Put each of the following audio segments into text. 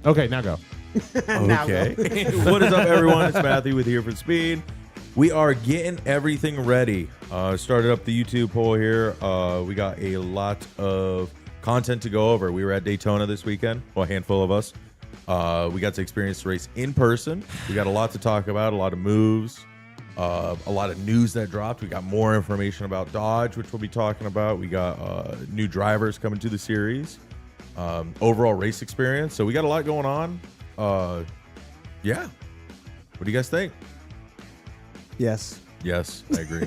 Okay, now go. Okay. What is up, everyone? It's Matthew with Here for Speed. We are getting everything ready. Started up the YouTube poll here. We got a lot of content to go over. We were at Daytona this weekend. Well, a handful of us. We got to experience the race in person. We got a lot to talk about, a lot of moves, a lot of news that dropped. We got more information about Dodge, which we'll be talking about. We got new drivers coming to the series. Overall race experience. So we got a lot going on. Yeah. What do you guys think? Yes. Yes, I agree.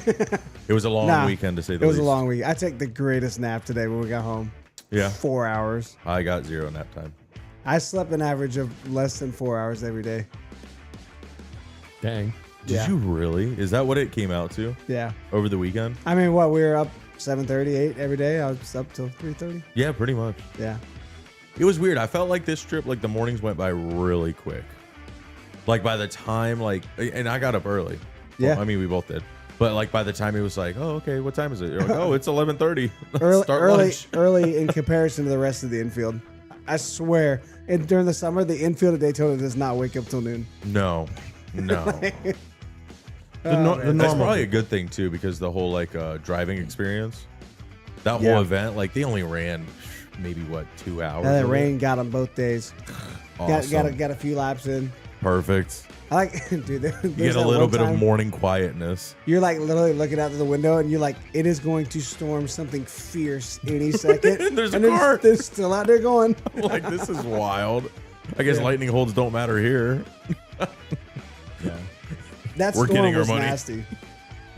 It was a long weekend, to say the least. It was a long week. I took the greatest nap today when we got home. Yeah. 4 hours. I got 0 nap time. I slept an average of less than 4 hours every day. Dang. Did you really? Is that what it came out to? Yeah. Over the weekend? I mean, what? We were up 7:30, 8 every day. I was up till 3:30. Yeah, pretty much. Yeah. It was weird. I felt like this trip, like the mornings went by really quick. Like by the time, and I got up early. Yeah. Well, I mean, we both did. But like by the time it was like, oh, okay, what time is it? You're like, oh, it's 11:30. Early in comparison to the rest of the infield. I swear. And during the summer, the infield of Daytona does not wake up till noon. No. The That's normal. probably a good thing too, because the whole driving experience, that whole event, like they only ran maybe 2 hours. And the rain got on both days. Awesome. Got a few laps in. Perfect. I like, dude. You get a little bit of morning quietness. You're like literally looking out the window, and you're like, it is going to storm something fierce any second. And there's a car. They're still out there going. Like, this is wild. I guess lightning holds don't matter here. Yeah. That We're storm getting our was money. nasty.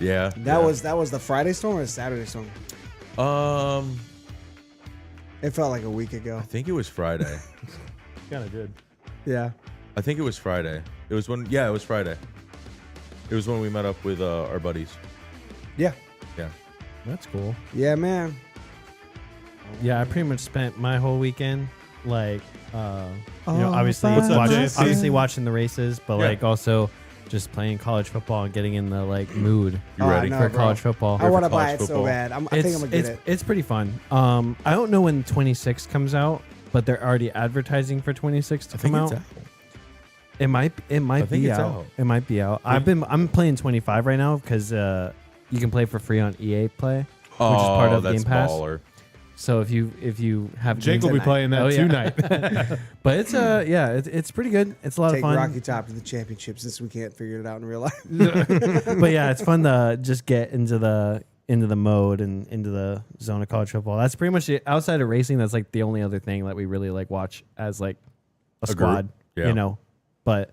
Yeah. That was the Friday storm or the Saturday storm? It felt like a week ago. I think it was Friday. Kind of did. Yeah. I think it was Friday. It was Friday. It was when we met up with our buddies. Yeah. Yeah. That's cool. Yeah, man. Yeah, I pretty much spent my whole weekend What's up, JC? obviously watching the races, but Yeah. also just playing college football and getting in the mood You ready? no, for bro. college football. I want to college buy it so football. bad. I think I'm gonna get it. It's pretty fun. I don't know when 26 comes out, but they're already advertising for 26 to I think come it's out. out. It might think be it's out. out. It might be out. I'm playing 25 right now because you can play for free on EA Play, which is part of that's Game Pass. baller. So if you have Jake will be playing that tonight. but it's pretty good. It's a lot Take of fun. Rocky Top to the championships since we can't figure it out in real life. But yeah, it's fun to just get into the mode and into the zone of college football. That's pretty much it. Outside of racing, that's like the only other thing that we really watch as a squad. Yeah. You know, but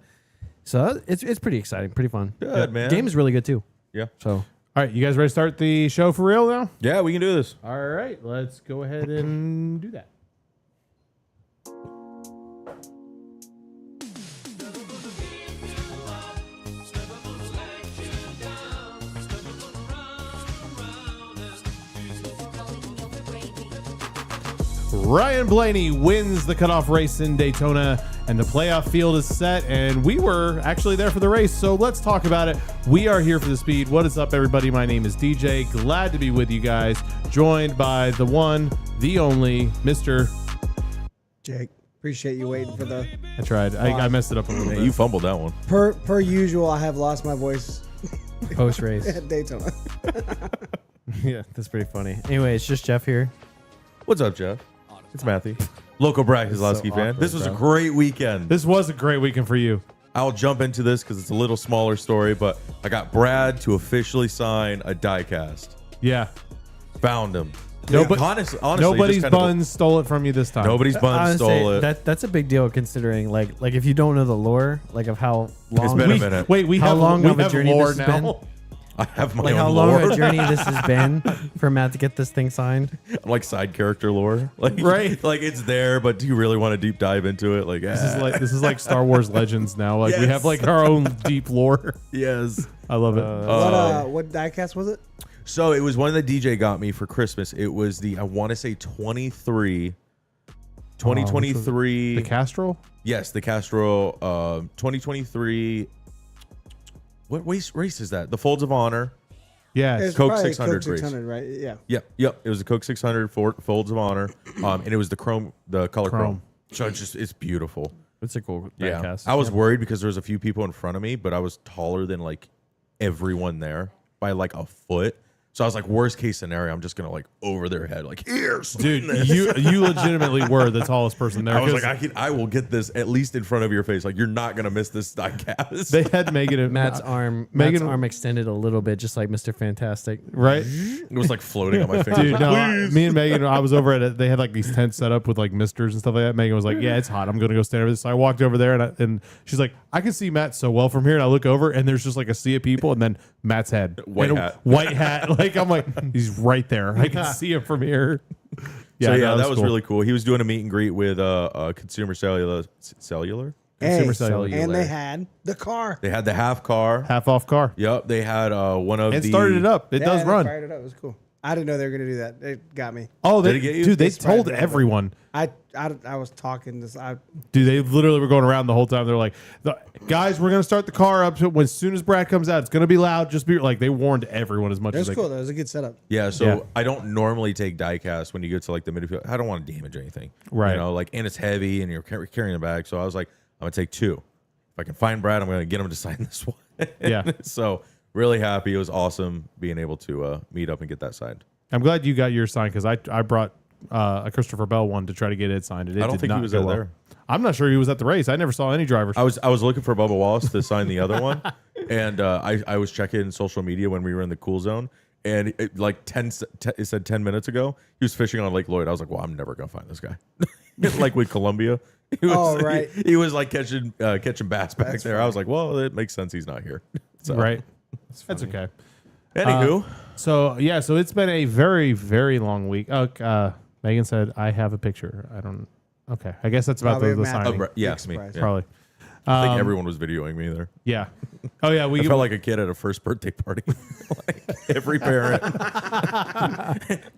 so it's pretty exciting, pretty fun. Good, man. Game is really good too. Yeah. So All right, you guys ready to start the show for real now? Yeah, we can do this. All right, let's go ahead and do that. Ryan Blaney wins the cutoff race in Daytona, and the playoff field is set, and we were actually there for the race, so let's talk about it. We are here for the speed. What is up, everybody? My name is DJ. Glad to be with you guys, joined by the one, the only, Mr. Jake, appreciate you waiting for the I tried. I messed it up a little Yeah, bit. you fumbled that one. per usual. I have lost my voice post race. at Daytona. Yeah, that's pretty funny. Anyway, it's just Jeff here. What's up, Jeff? It's Matthew. Local Brad Keselowski fan. awkward, This was a bro. great weekend. This was a great weekend for you. I'll jump into this because it's a little smaller story, but I got Brad to officially sign a diecast. Yeah. Found him. Nobody- honestly, Nobody's just kind of- buns stole it from you this time. Nobody's buns Honestly, stole it. That's a big deal considering like if you don't know the lore of how long It's been a minute. Wait, we How have long we of a have journey lore this has now. been? I have my like own how long lore. of a journey this has been for Matt to get this thing signed. I'm like side character lore. Like, Right. Like it's there, but do you really want to deep dive into it? Like, This is like Star Wars Legends now. Like we Yes. have like our own deep lore. yes. I love it. What diecast was it? So it was one that DJ got me for Christmas. It was the, I want to say 2023. The Castrol? Yes, the Castro 2023. What race is that? The Folds of Honor. Yes. It's Coke probably 600 Coke race. 600, right? Yeah. Yep. It was a Coke 600 Folds of Honor, and it was the color chrome. Chrome. So it's beautiful. It's a cool Yeah, diecast. I was worried because there was a few people in front of me, but I was taller than like everyone there by like a foot. So I was like, worst case scenario, I'm just gonna like over their head, like here, Dude, you legitimately were the tallest person there. I was 'cause like, I will get this at least in front of your face. Like you're not gonna miss this diecast. they had Megan and Matt's arm extended a little bit, just like Mr. Fantastic. right? It was like floating on my finger. Dude, no, me and Megan, I was over at it. They had like these tents set up with like misters and stuff like that. Megan was like, yeah, it's hot. I'm going to go stand over this. So I walked over there and she's like, I can see Matt so well from here. And I look over and there's just like a sea of people and then Matt's head. White And a hat. White hat. Like, I'm like, he's right there. I can see him from here. So yeah, no, that was cool. really cool. He was doing a meet and greet with Consumer Cellular. Hey, Cellular. and they had the car. They had the half car. Half off car. Yep. They had one of And the started it up. It Yeah, does they run. Fired it up. It was cool. I didn't know they were gonna do that. It got me. Oh, Did it get you? dude, they They surprised told me. everyone. I was talking this. Dude, they literally were going around the whole time. They're like, guys, we're going to start the car up. So when, as soon as Brad comes out, it's going to be loud. Just be like, they warned everyone as much It as was they cool. could. That was a good setup. Yeah, so Yeah. I don't normally take diecast when you get to like the midfield. I don't want to damage anything, Right. You know, like and it's heavy and you're carrying the bag. So I was like, I'm gonna take 2. If I can find Brad, I'm gonna get him to sign this one. Yeah. So really happy. It was awesome being able to meet up and get that signed. I'm glad you got yours signed because I brought a Christopher Bell one to try to get it signed. And it I don't did think not he was go out well. there. I'm not sure he was at the race. I never saw any drivers. I was looking for Bubba Wallace to sign the other one, and I was checking social media when we were in the cool zone, and it, like it said 10 minutes ago he was fishing on Lake Lloyd. I was like, well, I'm never gonna find this guy. Like with Columbia, he was, Oh, right. He was like catching bass back That's there. funny. I was like, well, it makes sense he's not here. So, Right. That's okay. Anywho, So it's been a very, very long week. Megan said, I have a picture. I don't. Okay. I guess that's about Probably the Matt. signing. yes, me. surprised. Yeah. Probably. I think everyone was videoing me there. Yeah. Oh, yeah. I felt like a kid at a first birthday party. Like every parent.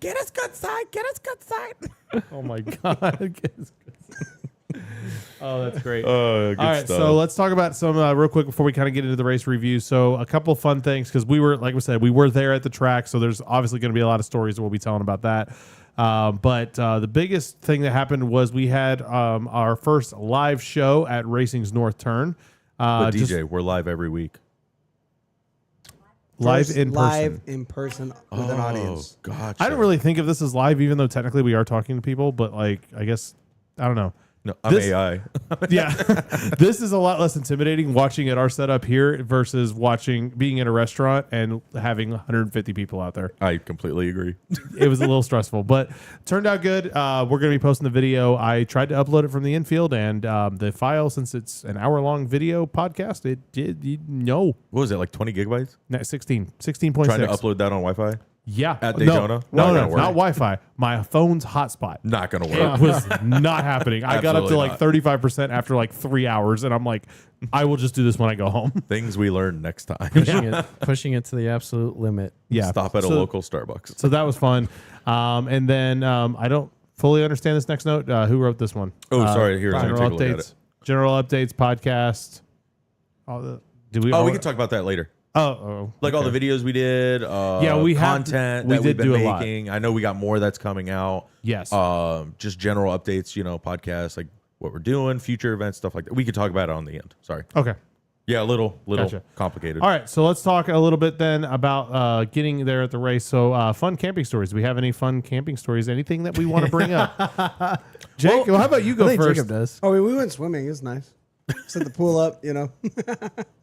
Get us good side. Get us good side. oh, my God. Oh, that's great. Good All right, stuff. so let's talk about some real quick before we kind of get into the race review. So a couple fun things because we were, like we said, we were there at the track. So there's obviously going to be a lot of stories that we'll be telling about that. But the biggest thing that happened was we had our first live show at Racing's North Turn. But just DJ, we're live every week. live First in person. Live in person with an audience. Gotcha. I don't really think of this as live, even though technically we are talking to people. But like, I guess I don't know. No, I'm This- AI. Yeah, this is a lot less intimidating watching at our setup here versus being in a restaurant and having 150 people out there. I completely agree. It was a little stressful, but turned out good. We're going to be posting the video. I tried to upload it from the infield, and the file, since it's an hour-long video podcast, it did What was it, like 20 gigabytes? 16.6. Trying to upload that on Wi-Fi? Yeah. At Daytona? No, Not no, gonna work. not Wi-Fi. My phone's hotspot. Not going to It work. was not happening. I got up to Absolutely like 35% after like 3 hours, and I'm like, I will just do this when I go home. Things we learn next time. Pushing it to the absolute limit. Yeah. Stop at a local Starbucks. So that was fun. And then I don't fully understand this next note. Who wrote this one? Oh, sorry. Here, let me General take a look at updates. it. General updates podcast. We can talk about that later. Like all the videos we did. Yeah, we have- content we that did we've been do a lot. making. I know we got more that's coming out. Yes. Just general updates, podcasts, like what we're doing, future events, stuff like that. We could talk about it on the end. Sorry. Okay. Yeah, a little Gotcha. complicated. All right. So let's talk a little bit then about getting there at the race. So fun camping stories. Do we have any fun camping stories? Anything that we want to bring up? Jake, well, how about you I go think first? Jacob does. Oh, we went swimming. It was nice. Set the pool up,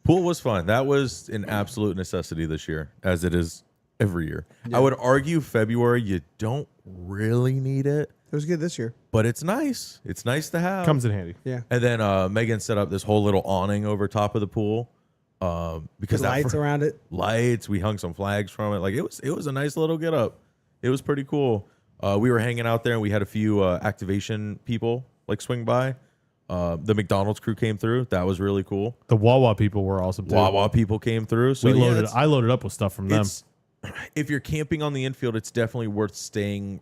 Pool was fun. That was an absolute necessity this year, as it is every year. I would argue February, you don't really need it, It was good this year. but it's nice. It's nice to have. Comes in handy. Yeah. And then Megan set up this whole little awning over top of the pool because The lights around it. lights. We hung some flags from it. Like it was a nice little get up. It was pretty cool. We were hanging out there and we had a few activation people like swing by. The McDonald's crew came through. That was really cool. The Wawa people were awesome too. Wawa people came through. So I loaded up with stuff from them. if you're camping on the infield, it's definitely worth staying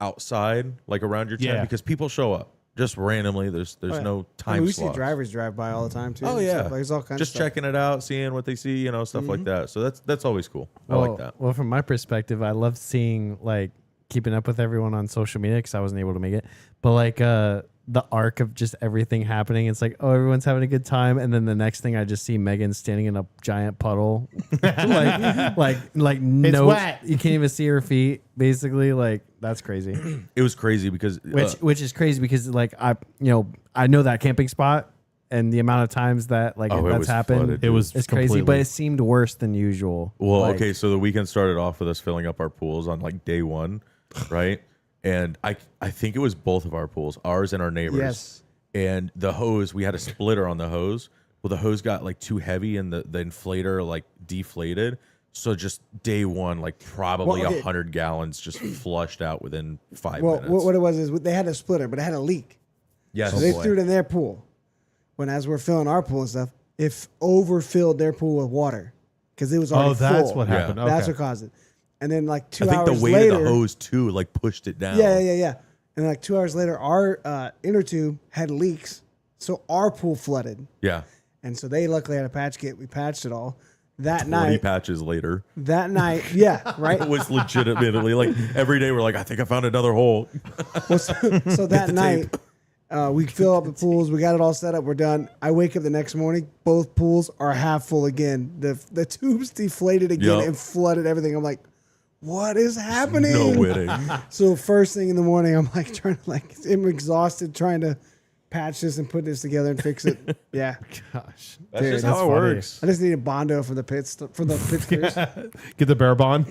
outside, like around your tent, Yeah. because people show up just randomly. There's yeah. no time I mean, we slots. see drivers drive by all the time too. Oh and yeah, stuff. Like, there's all kinds just of stuff. checking it out, seeing what they see, stuff like that. So that's always cool. I Well, like that. Well, from my perspective, I love seeing keeping up with everyone on social media because I wasn't able to make it. But the arc of just everything happening. It's like, oh, everyone's having a good time, and then the next thing I just see Megan standing in a giant puddle, like no, wet. you can't even see her feet. Basically, like that's crazy. It was crazy because Which is crazy because like I know that camping spot and the amount of times that like Oh, it that's was happened. flooded, It was It's crazy, completely. but it seemed worse than usual. well, Like, okay, so the weekend started off with us filling up our pools on like day one, right? And I think it was both of our pools, ours and our neighbors. Yes. And the hose, we had a splitter on the hose. Well, the hose got like too heavy and the inflator like deflated. So just day one, like probably Well, okay. 100 gallons just flushed out within 5 Well, minutes. what it was is they had a splitter, but it had a leak. Yes. So they threw it in their pool. When as we're filling our pool and stuff, it overfilled their pool with water because it was already Oh, that's full. what happened. Yeah. Okay. That's what caused it. And then like 2 I think hours the weight later, of the hose too like pushed it down. yeah. And like 2 hours later, our inner tube had leaks, so our pool flooded. Yeah. And so they luckily had a patch kit. We patched it all. That 20 night, patches later. yeah, right. It was legitimately like every day we're like, I think I found another hole. Well, so that night, we fill up the pools. We got it all set up. We're done. I wake up the next morning. Both pools are half full again. The tubes deflated again Yep. and flooded everything. I'm like, what is happening? No winning. So first thing in the morning, I'm like I'm exhausted trying to patch this and put this together and fix it. Yeah, Gosh. That's Dude, just that's how it funny. works. I just need a Bondo for the pits crews. Get the bear bond.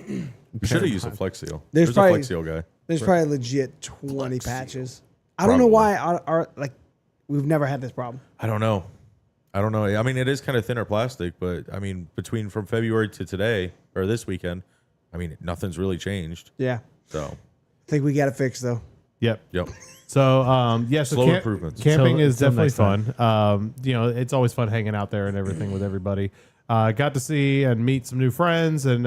We should have used a Flex Seal. There's There's a probably- Flex Seal guy. There's probably legit 20 Flex seal. patches. I don't know Probably. why our like we've never had this problem. I don't know. I mean, it is kind of thinner plastic, but I mean, from February to today or this weekend, I mean, nothing's really changed. Yeah, So, I think we got it fixed though. Yep. yep. So so Slow improvements. Camping Till- is till definitely next fun. time. It's always fun hanging out there and everything with everybody. Got to see and meet some new friends and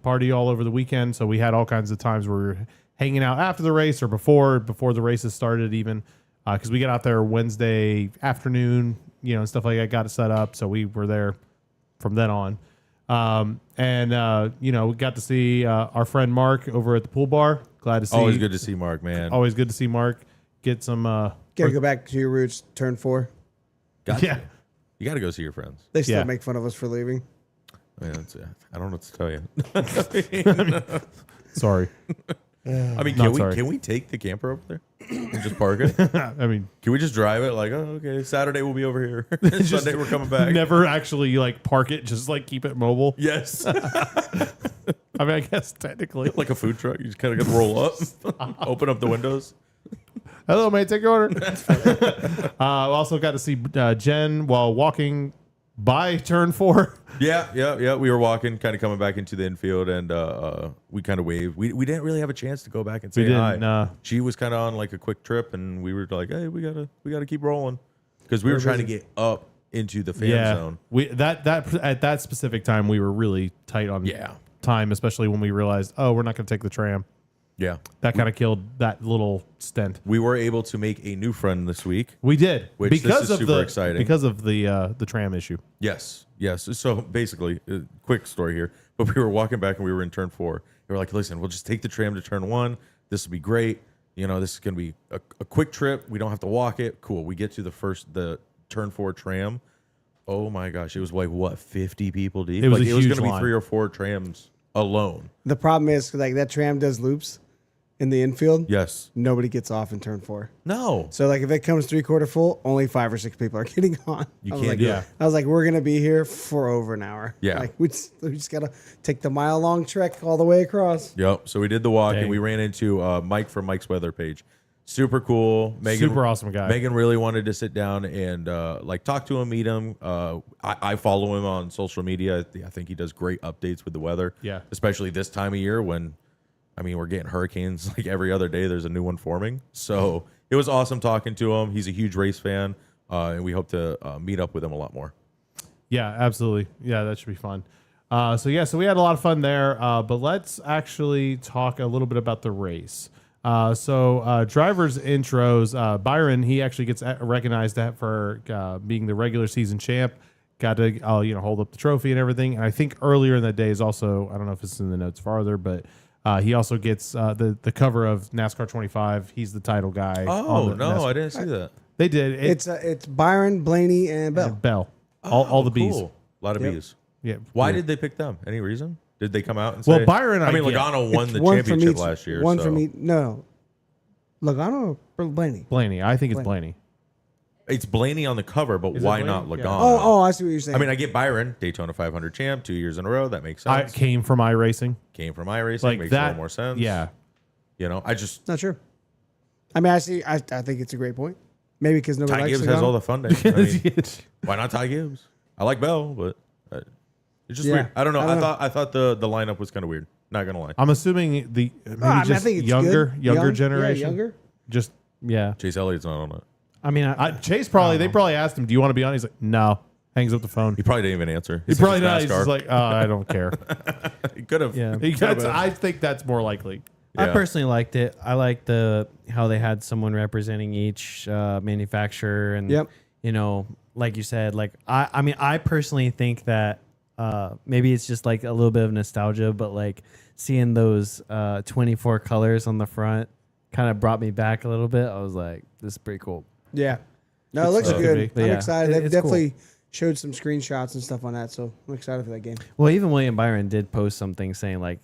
party all over the weekend. So we had all kinds of times where we were hanging out after the race or before the races started even because we got out there Wednesday afternoon, and stuff like that. Got it set up, so we were there from then on. We got to see our friend Mark over at the pool bar. Glad to see. Always good to see Mark, man. Always good to see Mark. Get some. Gotta go back to your roots. Turn 4. Gotcha. Yeah. You got to go see your friends. They still Yeah. make fun of us for leaving. I mean, I don't know what to tell you. Sorry. I mean, Not sorry. can we take the camper over there and just park it? I mean, Can we just drive it? Like, oh, okay, Saturday we'll be over here. Sunday we're coming back. never actually like park it. Just like keep it mobile. Yes. I mean, I guess technically. Like a food truck. You just kind of got to roll up, open up the windows. Hello, mate. Take your order. Also got to see Jen while walking by turn 4. Yeah. We were walking, kind of coming back into the infield, and we kind of waved. We didn't really have a chance to go back and say didn't, hi. no. She was kind of on like a quick trip, and we were like, hey, we gotta keep rolling because we were trying to get up into the fan zone. We that at that specific time we were really tight on time, especially when we realized, oh, we're not going to take the tram. Yeah. That kind of killed that little stint. We were able to make a new friend this week. We did Which this because is of super the exciting. because of the tram issue. Yes. So basically, quick story here. But we were walking back and we were in turn 4. We were like, listen, we'll just take the tram to turn 1. This will be great. This is going to be a quick trip. We don't have to walk it. Cool. We get to the turn 4 tram. Oh my gosh. It was like, what, 50 people deep? It was like, a it was huge going to be line. 3 or 4 trams alone. The problem is like that tram does loops in the infield. Yes. Nobody gets off in turn 4. No. So like if it comes 3/4 full, only 5 or 6 people are getting on. You I was can't like, do it. I was like, we're gonna be here for over an hour. Yeah. Like we just gotta take the mile-long trek all the way across. Yep. So we did the walk Dang. and we ran into Mike from Mike's Weather page. Super cool. Megan, Super awesome guy. Megan really wanted to sit down and talk to him, meet him. I follow him on social media. I think he does great updates with the weather. Yeah. Especially this time of year when, we're getting hurricanes like every other day. There's a new one forming. So it was awesome talking to him. He's a huge race fan, and we hope to meet up with him a lot more. Yeah, absolutely. Yeah, that should be fun. So we had a lot of fun there. But let's actually talk a little bit about the race. Drivers intros. Byron, he actually gets recognized for being the regular season champ. Got to hold up the trophy and everything. And I think earlier in the day is also, I don't know if it's in the notes farther, but He also gets the cover of NASCAR 25. He's the title guy. Oh, on the no, NASCAR. I didn't see that. They did. It's Byron, Blaney, and Bell. Bell. All the bees. Cool. A lot of Yep. bees. Yeah. Why yeah. did they pick them? Any reason? Did they come out and say? Well, Byron, I mean, I get. Logano won the One from championship each- last year. One so. from each. No. Logano or Blaney? Blaney? I think it's Blaney. It's Blaney on the cover, but Is it why Blaney? not Yeah. Logano? Oh, I see what you're saying. I mean, I get Byron, Daytona 500 champ, 2 years in a row. That makes I sense. came from iRacing. Came from iRacing. Like makes that. a little more sense. Yeah. You know, I just not sure. I mean, I think it's a great point. Maybe because nobody Ty likes Gibbs has Logano. all the funding. I mean, why not Ty Gibbs? I like Bell, but it's just Yeah. weird. I don't know. I don't know. I thought the lineup was kind of weird. Not gonna lie. I'm assuming maybe I mean, I just think it's younger good. younger Young- generation. Yeah, younger. Just Yeah. Chase Elliott's not on it. I mean, Chase probably they probably asked him, "Do you want to be on?" He's like, "No." Hangs up the phone. He probably didn't even answer. He probably not. not. He's just like, "Oh, I don't care." He could have. Yeah. I think that's more likely. I Yeah. personally liked it. I liked how they had someone representing each manufacturer, and Yep. you know, like you said, like I mean, I personally think that maybe it's just like a little bit of nostalgia, but like seeing those 24 colors on the front kind of brought me back a little bit. I was like, this is pretty cool. Yeah. No, it looks could be. good. But I'm yeah, excited. They've it's cool. definitely showed some screenshots and stuff on that, so I'm excited for that game. Well, even William Byron did post something saying like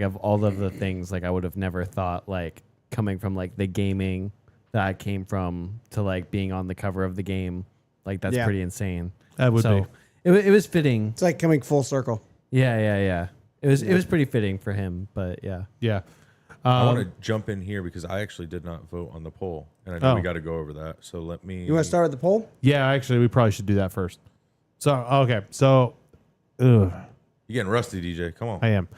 of all of the things like I would have never thought like coming from like the gaming that I came from to like being on the cover of the game, like that's Yeah. pretty insane. That would be. It was fitting. It's like coming full circle. Yeah. It was pretty fitting for him, but yeah. Yeah. I want to jump in here because I actually did not vote on the poll, and I know we got to go over that. So let me. You want to start with the poll? Yeah, actually, we probably should do that first. So, okay. So, ugh, You getting rusty, DJ? Come on. I am.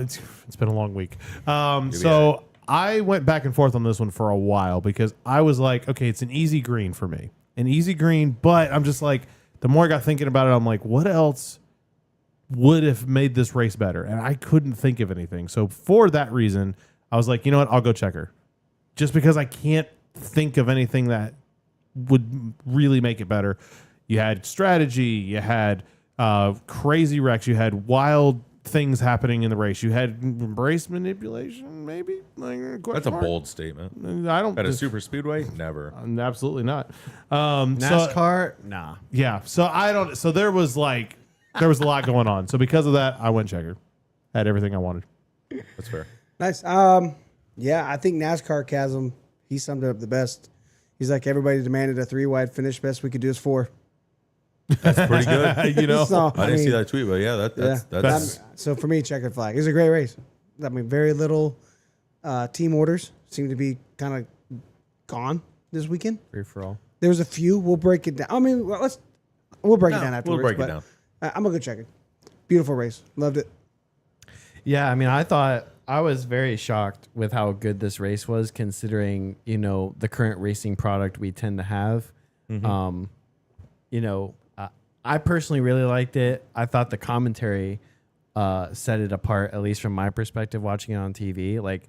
It's been a long week. So I went back and forth on this one for a while because I was like, okay, it's an easy green for me. An easy green, but I'm just like, the more I got thinking about it, I'm like, what else would have made this race better? And I couldn't think of anything. So for that reason, I was like, you know what? I'll go checker. Just because I can't think of anything that would really make it better. You had strategy, you had crazy wrecks, you had wild things happening in the race. You had race manipulation, maybe? Like, That's a bold statement. I don't. At a super speedway, never. Absolutely not. NASCAR, nah. Yeah. So I don't. So there was a lot going on. So because of that, I went checker. Had everything I wanted. That's fair. Nice. Yeah, I think NASCAR Chasm, he summed it up the best. He's like, everybody demanded a 3-wide finish. Best we could do is 4. That's pretty good. You know. So, I didn't see mean, that tweet, but yeah, that's So for me, checkered flag. It was a great race. I mean, very little team orders seem to be kind of gone this weekend. Free for all. There was a few. We'll break it down. I mean, we'll break it down afterwards. we'll break it but down. I'm gonna go check it. Beautiful race. Loved it. Yeah, I mean, I was very shocked with how good this race was, considering the current racing product we tend to have. I personally really liked it. I thought the commentary set it apart, at least from my perspective, watching it on TV. Like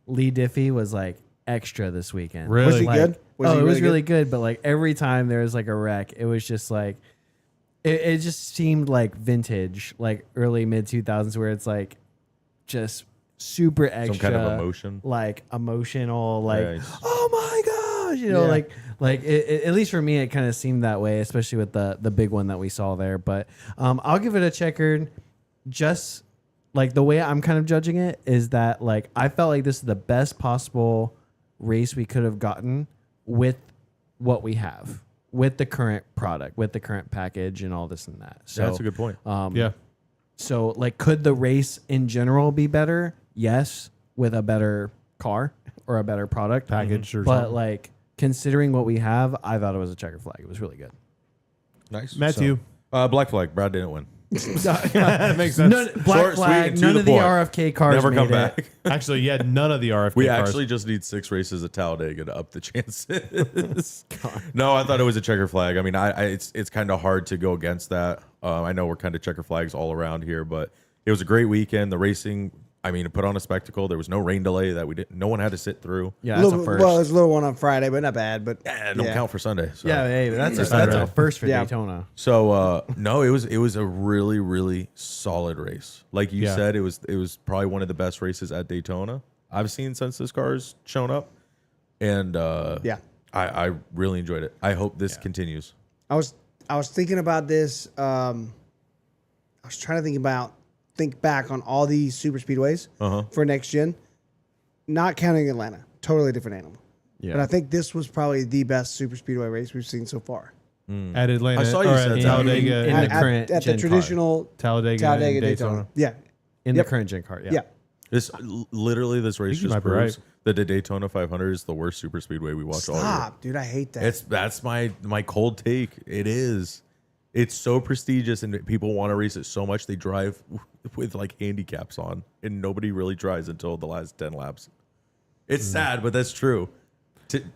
Lee Diffie was like extra this weekend. Really? Was he Like, good? Was he it was really really good. But like every time there was like a wreck, it was just like it just seemed like vintage, like early mid 2000s, where it's like just super extra, some kind of emotion. like emotional, like Right. oh my gosh, Yeah. like it, at least for me, it kind of seemed that way, especially with the big one that we saw there. But I'll give it a checkered. Just like the way I'm kind of judging it is that like I felt like this is the best possible race we could have gotten with what we have, with the current product, with the current package and all this and that. So That's a good point. Yeah. So like, could the race in general be better? Yes, with a better car or a better product Package or But something. like considering what we have, I thought it was a checker flag. It was really good. Nice. Matthew. Black flag. Brad didn't win. That makes sense. Black Short, sweet, flag. and to None the of the point. RFK cars Never come made it. back. Actually, yeah, none of the RFK We cars. actually just need 6 races at Talladega to up the chances. No, I thought it was a checker flag. I mean, it's kind of hard to go against that. I know we're kind of checker flags all around here, but it was a great weekend. The racing I mean, it put on a spectacle. There was no rain delay that we didn't. No one had to sit through. Yeah, that's a Little, first. well, there's a little one on Friday, but not bad. But Yeah, don't count for Sunday. So. yeah, hey, that's a Saturday. first for Yeah. Daytona. So no, it was a really, really solid race. Like you Yeah. said, it was probably one of the best races at Daytona I've seen since this car's shown up, and yeah, I really enjoyed it. I hope this continues. I was thinking about this. I was trying to think back on all these super speedways for next gen, not counting Atlanta. Totally different animal. Yeah. But I think this was probably the best super speedway race we've seen so far. At Atlanta I saw you or said at that. Talladega. In the At current the gen car. traditional Talladega and Daytona. Yeah, In Yep. the current gen car, yeah. yeah. This literally this race You just might be proves right. that the Daytona 500 is the worst super speedway we watch all year. Stop, dude. I hate that. That's my cold take. It is. It's so prestigious and people want to race it so much they drive with like handicaps on, and nobody really tries until the last 10 laps. It's sad, but that's true.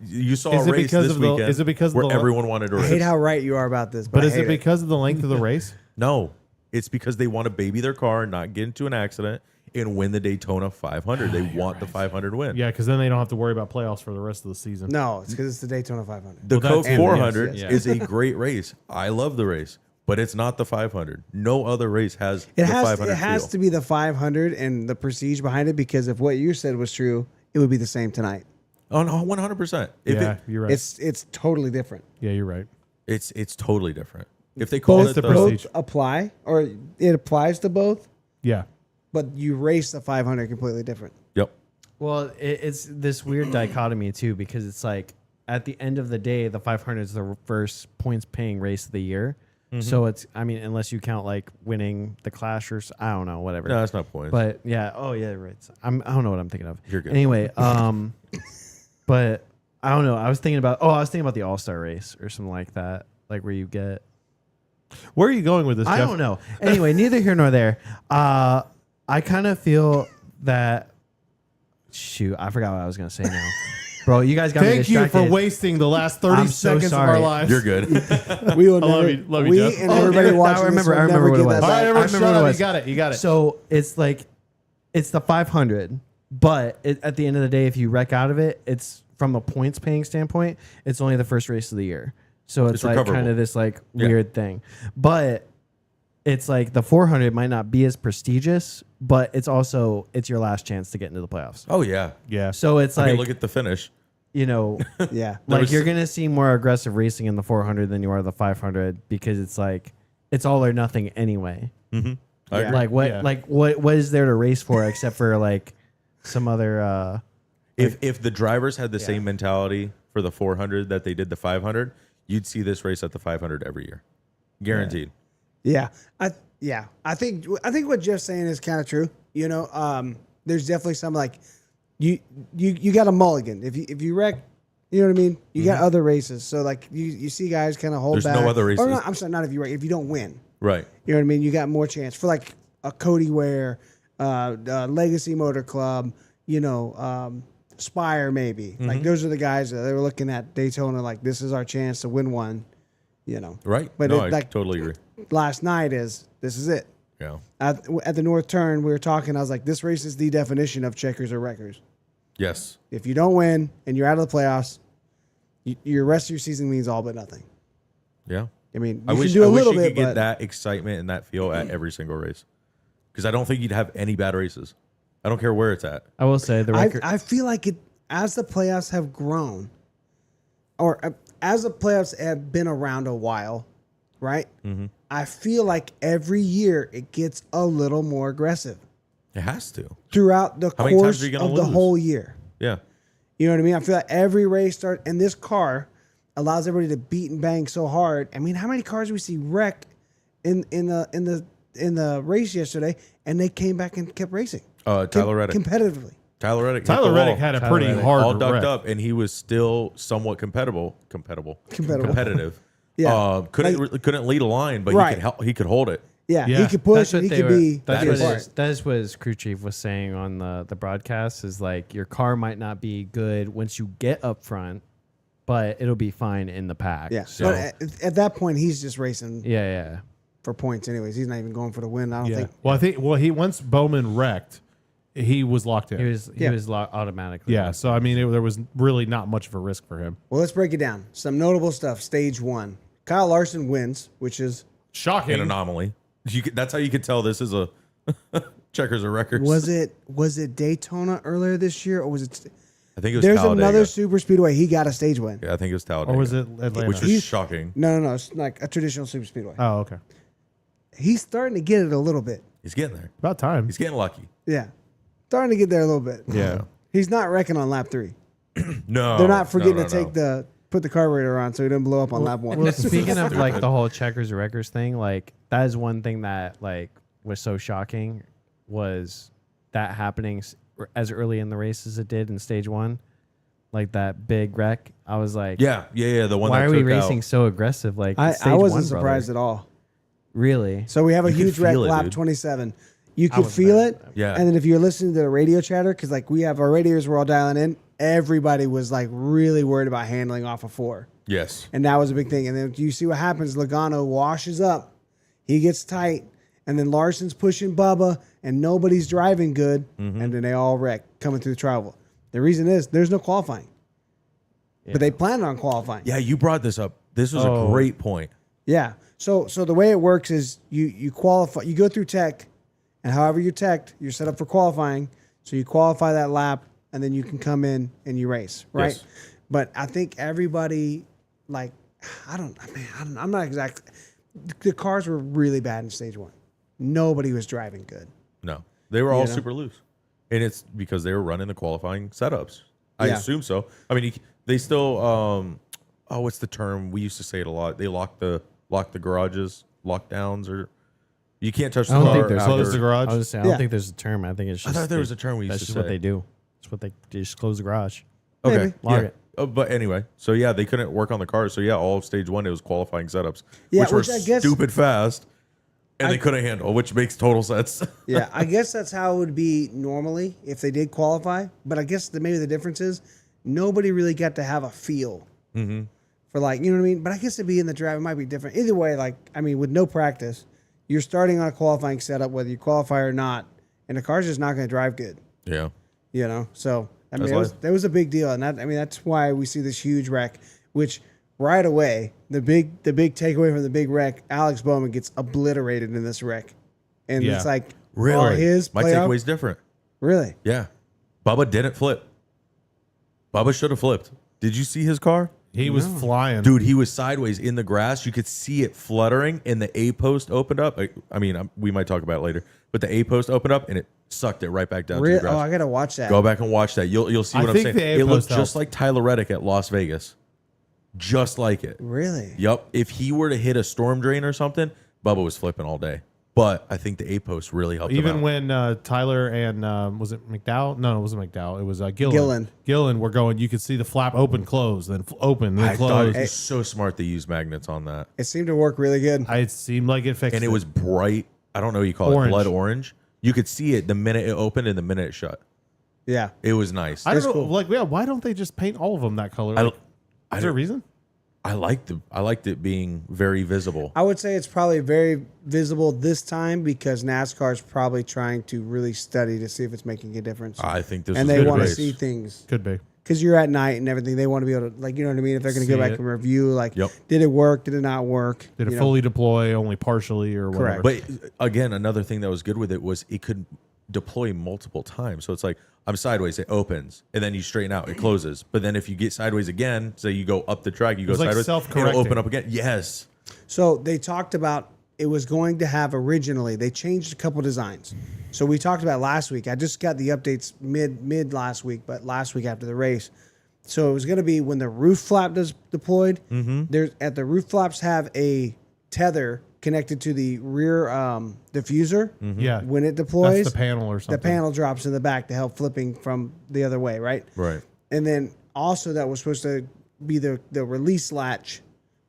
You saw Is a it race because this of the- weekend is it because of where the- everyone wanted to I race. hate how right you are about this. But I is it hate because of the length of the race? No, it's because they want to baby their car, not get into an accident, and win the Daytona 500. They want the 500 win. Yeah, because then they don't have to worry about playoffs for the rest of the season. No, it's because it's the Daytona 500. The Well, Coke that's- 400 yes, is a great race. I love the race, but it's not the 500. No other race has It the has 500 it has feel. to be the 500 and the prestige behind it, because if what you said was true, it would be the same tonight. Oh no, 100%. Yeah, you're right. It's totally different. Yeah, you're right. It's totally different. If they call Both, it the the, prestige. both apply, or it applies to both, Yeah. but you race the 500 completely different. yep. Well, it's this weird dichotomy too, because it's like at the end of the day, the 500 is the first points paying race of the year. So it's, I mean, unless you count like winning the Clash or I don't know, whatever. No, that's not points. But yeah, oh yeah, right. I don't know what I'm thinking of. You're good. Anyway, but I don't know. I was thinking about the All Star race or something like that, like where you get. Where are you going with this, I Jeff? don't know. Anyway, neither here nor there. I kind of feel that. Shoot, I forgot what I was gonna say now, bro. You guys got me Thank you distracted. for wasting the last 30 I'm so seconds of our sorry. lives. You're good. We will I love never, you- love you, we Jeff. and Oh, everybody okay. watching I remember- this will I remember never what get it was. that All right, back. everyone, remember shut what it up. was. You got it. You got it. So it's like, it's the 500, but at the end of the day, if you wreck out of it, it's from a points paying standpoint, it's only the first race of the year. So it's like recoverable. kind of this like Yeah. weird thing. But it's like the 400 might not be as prestigious, but it's your last chance to get into the playoffs. Oh yeah. Yeah. So it's I like, mean, look at the finish. you know, Yeah. There like was- you're going to see more aggressive racing in the 400 than you are the 500, because it's like, it's all or nothing anyway. I Yeah. agree. Like what, Yeah. like what is there to race for except for like some other, If the drivers had the same mentality for the 400 that they did the 500, you'd see this race at the 500 every year, guaranteed. Yeah. I think what Jeff's saying is kind of true. You know, there's definitely some like you got a mulligan. If you wreck, you know what I mean? You got other races. So like you see guys kind of hold There's back. no other races. Or not, I'm sorry, not if you wreck. If you don't win. Right. You know what I mean? You got more chance for like a Cody Ware, Legacy Motor Club, you know, Spire maybe. Like those are the guys that they were looking at Daytona like this is our chance to win one, you know. Right. But no, it, I like totally agree. last night this is it. Yeah. At the North Turn, we were talking. I was like, this race is the definition of checkers or wreckers. Yes. If you don't win and you're out of the playoffs, your rest of your season means all but nothing. Yeah. I mean, you I can wish, do a I wish little you bit, could get but that excitement and that feel at every single race, because I don't think you'd have any bad races. I don't care where it's at. I will say the record. I feel like it as the playoffs have grown, or as the playoffs have been around a while, right? Mm-hmm. I feel like every year it gets a little more aggressive It has to. throughout the How many times course are you of gonna the lose? whole year. Yeah. You know what I mean? I feel like every race and this car allows everybody to beat and bang so hard. I mean, how many cars we see wreck in the race yesterday, and they came back and kept racing Tyler Reddick. competitively. Tyler Reddick. hit Tyler the Reddick wall. had a Tyler pretty Reddick. hard all ducked wreck. up, and he was still somewhat competitive. Yeah. Couldn't lead a line, but Right. he could hold it. Yeah, Yeah. he could push and he could be. That's what crew chief was saying on the broadcast, is like your car might not be good once you get up front, but it'll be fine in the pack. Yeah. So But at that point, he's just racing yeah. for points anyways. He's not even going for the win, I don't Yeah. think. Well, I think he once Bowman wrecked, he was locked in. He was automatically. Yeah, so I mean, there was really not much of a risk for him. Well, let's break it down. Some notable stuff. Stage 1. Kyle Larson wins, which is Shocking. An anomaly. That's how you could tell this is a checkers or records. was it Daytona earlier this year, or was it? I think it was There's Talladega. another super speedway. He got a stage win. Yeah, I think it was Talladega. Or was it Atlanta? Which was shocking. No. It's like a traditional super speedway. Oh, okay. He's starting to get it a little bit. He's getting there. About time. He's getting lucky. Yeah, starting to get there a little bit. Yeah. He's not wrecking on lap 3. No. They're not forgetting no, to take put the carburetor on so he didn't blow up on lap 1. Well, speaking of like the whole checkers or records thing, like that is one thing that like was so shocking was that happening as early in the race as it did in stage 1, like that big wreck. I was like, Yeah. The one why that are we took racing out. so aggressive? Like I stage wasn't 1, surprised at all. Really? So we have a You could huge wreck feel it, lap dude. 27. You I could was feel there. it. Yeah. And then if you're listening to the radio chatter, because like we have our radios, we're all dialing in. Everybody was like really worried about handling off of 4. Yes. And that was a big thing. And then you see what happens. Logano washes up. He gets tight. And then Larson's pushing Bubba. And nobody's driving good. Mm-hmm. And then they all wreck coming through the travel. The reason is there's no qualifying. But they planned on qualifying. Yeah, you brought this up. This was a great point. Yeah. So the way it works is you qualify. You go through tech. And however you're teched, you're set up for qualifying. So you qualify that lap. And then you can come in and you race. Right. Yes. But I think everybody... Like, I'm not exactly. The cars were really bad in stage 1. Nobody was driving good. No. They were all know? super loose. And it's because they were running the qualifying setups. I Yeah. assume so. I mean, they still, what's the term? We used to say it a lot. They lock the garages, lockdowns, or you can't touch the I don't car. think there's after- Close the garage. I was saying, I Yeah. don't think there's a term. I think it's I just. thought there was a term we used That's to just say. what they do. It's what they just close the garage. Okay. Maybe. Lock Yeah. it. But anyway, so yeah, they couldn't work on the cars. So yeah, all of stage 1, it was qualifying setups, Yeah, which were which I guess- stupid fast, and they couldn't handle, which makes total sense. Yeah, I guess that's how it would be normally if they did qualify. But I guess maybe the difference is nobody really got to have a feel for like, you know what I mean? But I guess to be in the drive, it might be different. Either way, like, I mean, with no practice, you're starting on a qualifying setup, whether you qualify or not, and the car's just not going to drive good. Yeah. You know, so I mean, That's that was a big deal, and that's why we see this huge wreck. Which right away, the big takeaway from the big wreck, Alex Bowman gets obliterated in this wreck, and Yeah. it's like Really? his My playoff- takeaway's different. Really. Yeah. Bubba didn't flip. Bubba should have flipped. Did you see his car? He was flying. Dude, he was sideways in the grass. You could see it fluttering, and the A post opened up. I mean, we might talk about it later, but the A post opened up and it sucked it right back down to Really? the grass. Oh, I gotta watch that. Go back and watch that. You'll see I what I'm think saying. the A It looked post just helped. like Tyler Reddick at Las Vegas, just like it. Really? Yep. If he were to hit a storm drain or something, Bubba was flipping all day. But I think the A post really helped him Even out. when Tyler and was it McDowell? No, it wasn't McDowell. It was Gillen. Gillen were going. You could see the flap open, close, then open, then I thought close. it was so smart to use magnets on that. It seemed to work really good. It seemed like it fixed And it was bright. I don't know what you call Orange. it, blood orange. You could see it the minute it opened and the minute it shut. Yeah. It was nice. I don't That's know. cool. Like, yeah, why don't they just paint all of them that color? I- Like, I is there a don't- reason? I liked it being very visible. I would say it's probably very visible this time because NASCAR is probably trying to really study to see if it's making a difference. I think this and was they a good want to race. see things Could be. because you're at night and everything. They want to be able to, like, you know what I mean? If they're going to go See back it. and review, like, Yep. did it work? Did it not work? Did it You know? fully deploy, only partially, or whatever? Correct. But again, another thing that was good with it was it could deploy multiple times. So it's like I'm sideways, it opens, and then you straighten out, it closes. But then if you get sideways again, say you go up the track, you go It's like sideways, self-correcting. it'll open up again. Yes. So they talked about it was going to have originally, they changed a couple designs. So we talked about last week. I just got the updates mid last week, but last week after the race. So it was going to be when the roof flap does deployed. There's at the roof flaps have a tether connected to the rear diffuser. Yeah. When it deploys, That's the panel or something. the panel drops in the back to help flipping from the other way, right? Right. And then also that was supposed to be the release latch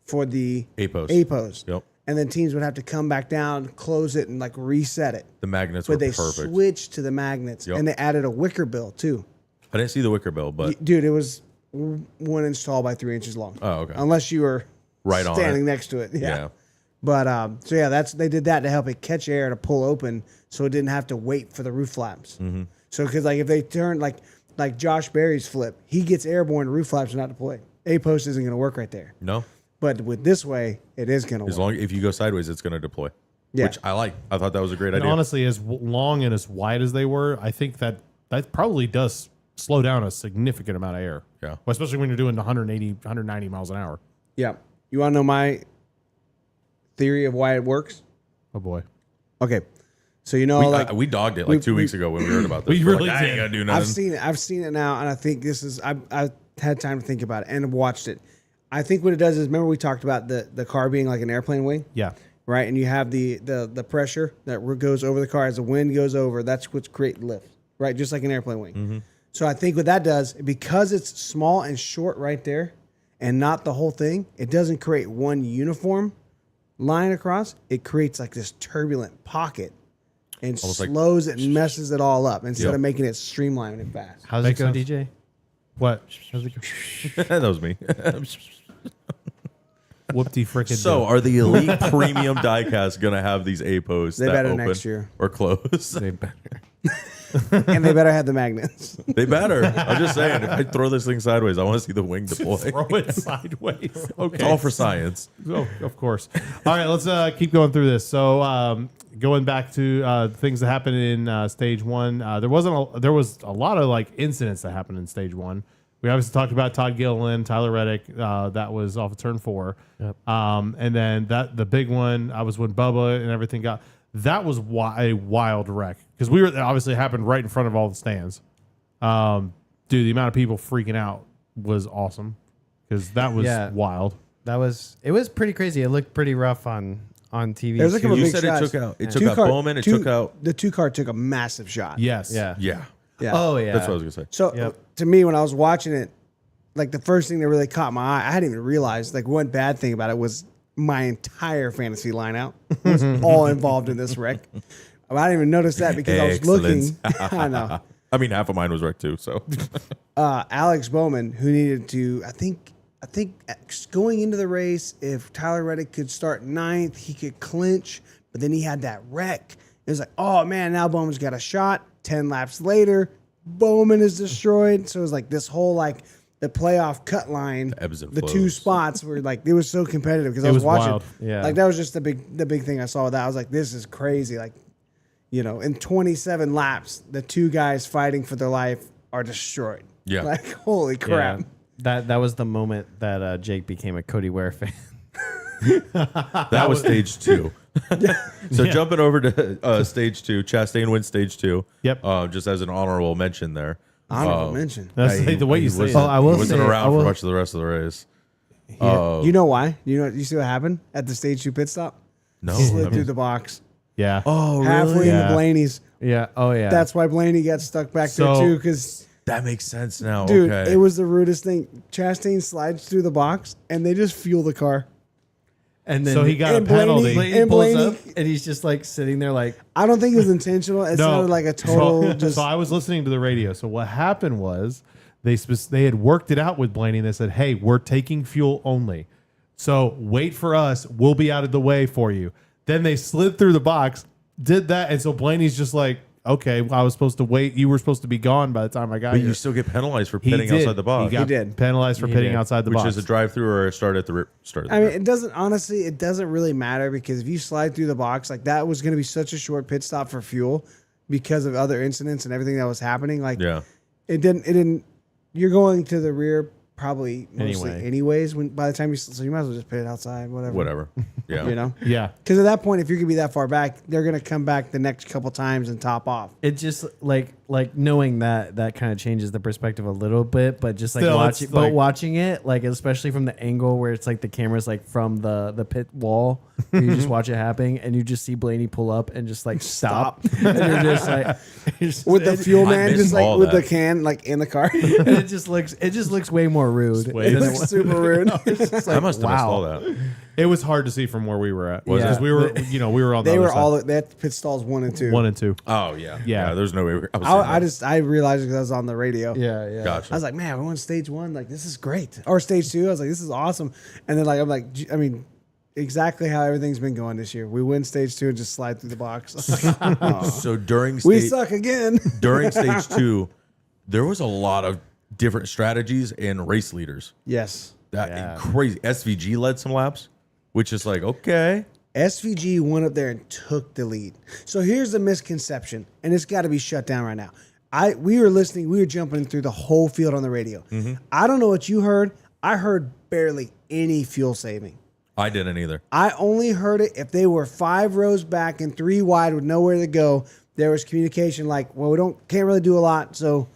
for the A post. A post. Yep. And then teams would have to come back down, close it, and like reset it. The magnets were But they perfect. switched to the magnets, Yep. and they added a wicker bill too. I didn't see the wicker bill, but Dude, it was 1 inch tall by 3 inches long. Oh, okay. Unless you were Right on standing it. next to it. Yeah. yeah. But so yeah, they did that to help it catch air to pull open, so it didn't have to wait for the roof flaps. So because like if they turn like Josh Berry's flip, he gets airborne, roof flaps are not deployed. A post isn't going to work right there. No. But with this way, it is going to work. As long if you go sideways, it's going to deploy. Yeah. Which I like. I thought that was a great And idea. honestly, as long and as wide as they were, I think that probably does slow down a significant amount of air. Yeah. Well, especially when you're doing 180, 190 miles an hour. Yeah. You want to know my theory of why it works? Oh boy. Okay. So you know, we dogged it like 2 weeks ago when we heard about this. We We're really like, I did. ain't gonna do nothing. I've seen it now, and I think this is I've had time to think about it and watched it. I think what it does is, remember we talked about the car being like an airplane wing, Yeah. right? And you have the pressure that goes over the car as the wind goes over. That's what's create lift, right? Just like an airplane wing. Mm-hmm. So I think what that does, because it's small and short right there, and not the whole thing, it doesn't create one uniform line across. It creates like this turbulent pocket and Almost like- slows it and messes it all up instead Yep. of making it streamlined and fast. How's Makes it go, sense. DJ? What? How's it go? that was me. Whoop-de frickin' So, do. are the Elite Premium Diecast gonna have these A posts They that better open next year. or close? They better. And they better have the magnets. They better. I'm just saying, if I throw this thing sideways, I want to see the wing deploy. Throw it sideways. Okay. It's all for science. Oh, of course. All right, let's keep going through this. So, going back to things that happened in stage one, there was a lot of like incidents that happened in stage one. We obviously talked about Todd Gilliland, Tyler Reddick. That was off of turn 4. Yep. And then the big one, I was when Bubba and everything got. That was a wild wreck because obviously it happened right in front of all the stands. Dude, the amount of people freaking out was awesome because that was Yeah. wild. It was pretty crazy. It looked pretty rough on TV. It was like too. a You big said shots. it took out Bowman. It took out. the 2 car took a massive shot. Yes. Yeah. Yeah, Yeah. Oh yeah. that's what I was gonna say. So Yep. to me, when I was watching it, like the first thing that really caught my eye, I hadn't even realized. Like one bad thing about it was my entire fantasy lineout was all involved in this wreck. I didn't even notice that because I was looking. I know. I mean, half of mine was wrecked too. So Alex Bowman, who needed to, I think going into the race, if Tyler Reddick could start 9th, he could clinch. But then he had that wreck. It was like, oh man, now Bowman's got a shot. 10 laps later, Bowman is destroyed. So it was like this whole like the playoff cut line, The ebbs and the 2 flows. spots were like it was so competitive because I It was was watching. wild. Yeah. Like that was just the big thing I saw with that. I was like, this is crazy. Like, you know, in 27 laps, the 2 guys fighting for their life are destroyed. Yeah. Like, holy crap. Yeah. That was the moment that Jake became a Cody Ware fan. that was stage 2. So jumping over to stage 2, Chastain wins stage 2. Yep. Just as an honorable mention there. Honorable mention. That's the way you say it. Oh, I will He wasn't say- around I will- for much of the rest of the race. You know why? You see what happened at the stage 2 pit stop? No, Slid I through mean- the box. Yeah. Oh, Halfway Yeah. into Blaney's. Yeah. Oh yeah. That's why Blaney got stuck back there So- too. Because, that makes sense now. dude, okay. it was the rudest thing. Chastain slides through the box and they just fuel the car. and then So he got a And Blaney- penalty. Blaney and pulls Blaney- up and he's just like sitting there like I don't think it was intentional. It sounded like a total just. So I was listening to the radio. So what happened was they had worked it out with Blaney. And they said, "Hey, we're taking fuel only. So wait for us. We'll be out of the way for you." Then they slid through the box, did that, and so Blaney's just like, "Okay, I was supposed to wait. You were supposed to be gone by the time I got but here." you still get penalized for He pitting did. outside the box, He got did. penalized for He pitting did. outside the which box. is a drive-through or a start at the start. At the I mean, rear. it doesn't honestly. It doesn't really matter because if you slide through the box, like that was going to be such a short pit stop for fuel because of other incidents and everything that was happening. Like, yeah. it didn't. You're going to the rear probably mostly Anyway. anyways. When by the time so you might as well just pit it outside, whatever. Yeah. You know, yeah. because at that point, if you're gonna be that far back, they're gonna come back the next couple times and top off. it just like knowing that kind of changes the perspective a little bit, but just like Still, watching it's like- watching it, like especially from the angle where it's like the camera's like from the pit wall, where you just watch it happening and you just see Blaney pull up and just like stop. And you're just like With the fuel I man missed just like all with that. the can like in the car. and it just looks way more rude. way than It it looks was. super rude. I must have missed wow. all that. It was hard to see from where we were at Was because it? we were, we were on. The They other were side. all they had pit stalls 1 and 2. 1 and 2. Oh yeah. Yeah. There's no way. I was seeing that. I realized it because I was on the radio. Yeah. Gotcha. I was like, man, we're on stage 1. Like, this is great. Or stage 2. I was like, this is awesome. And then, like, I'm like, I mean, exactly how everything's been going this year. We win stage 2 and just slide through the box. So during We stage, suck again. during stage 2, there was a lot of different strategies and race leaders. Yes. That crazy. SVG led some laps, which is like, okay. SVG went up there and took the lead. So here's the misconception, and it's got to be shut down right now. We were listening, we were jumping through the whole field on the radio. I don't know what you heard. I heard barely any fuel saving. I didn't either. I only heard it if they were 5 rows back and 3 wide with nowhere to go. There was communication like, well, we can't really do a lot, so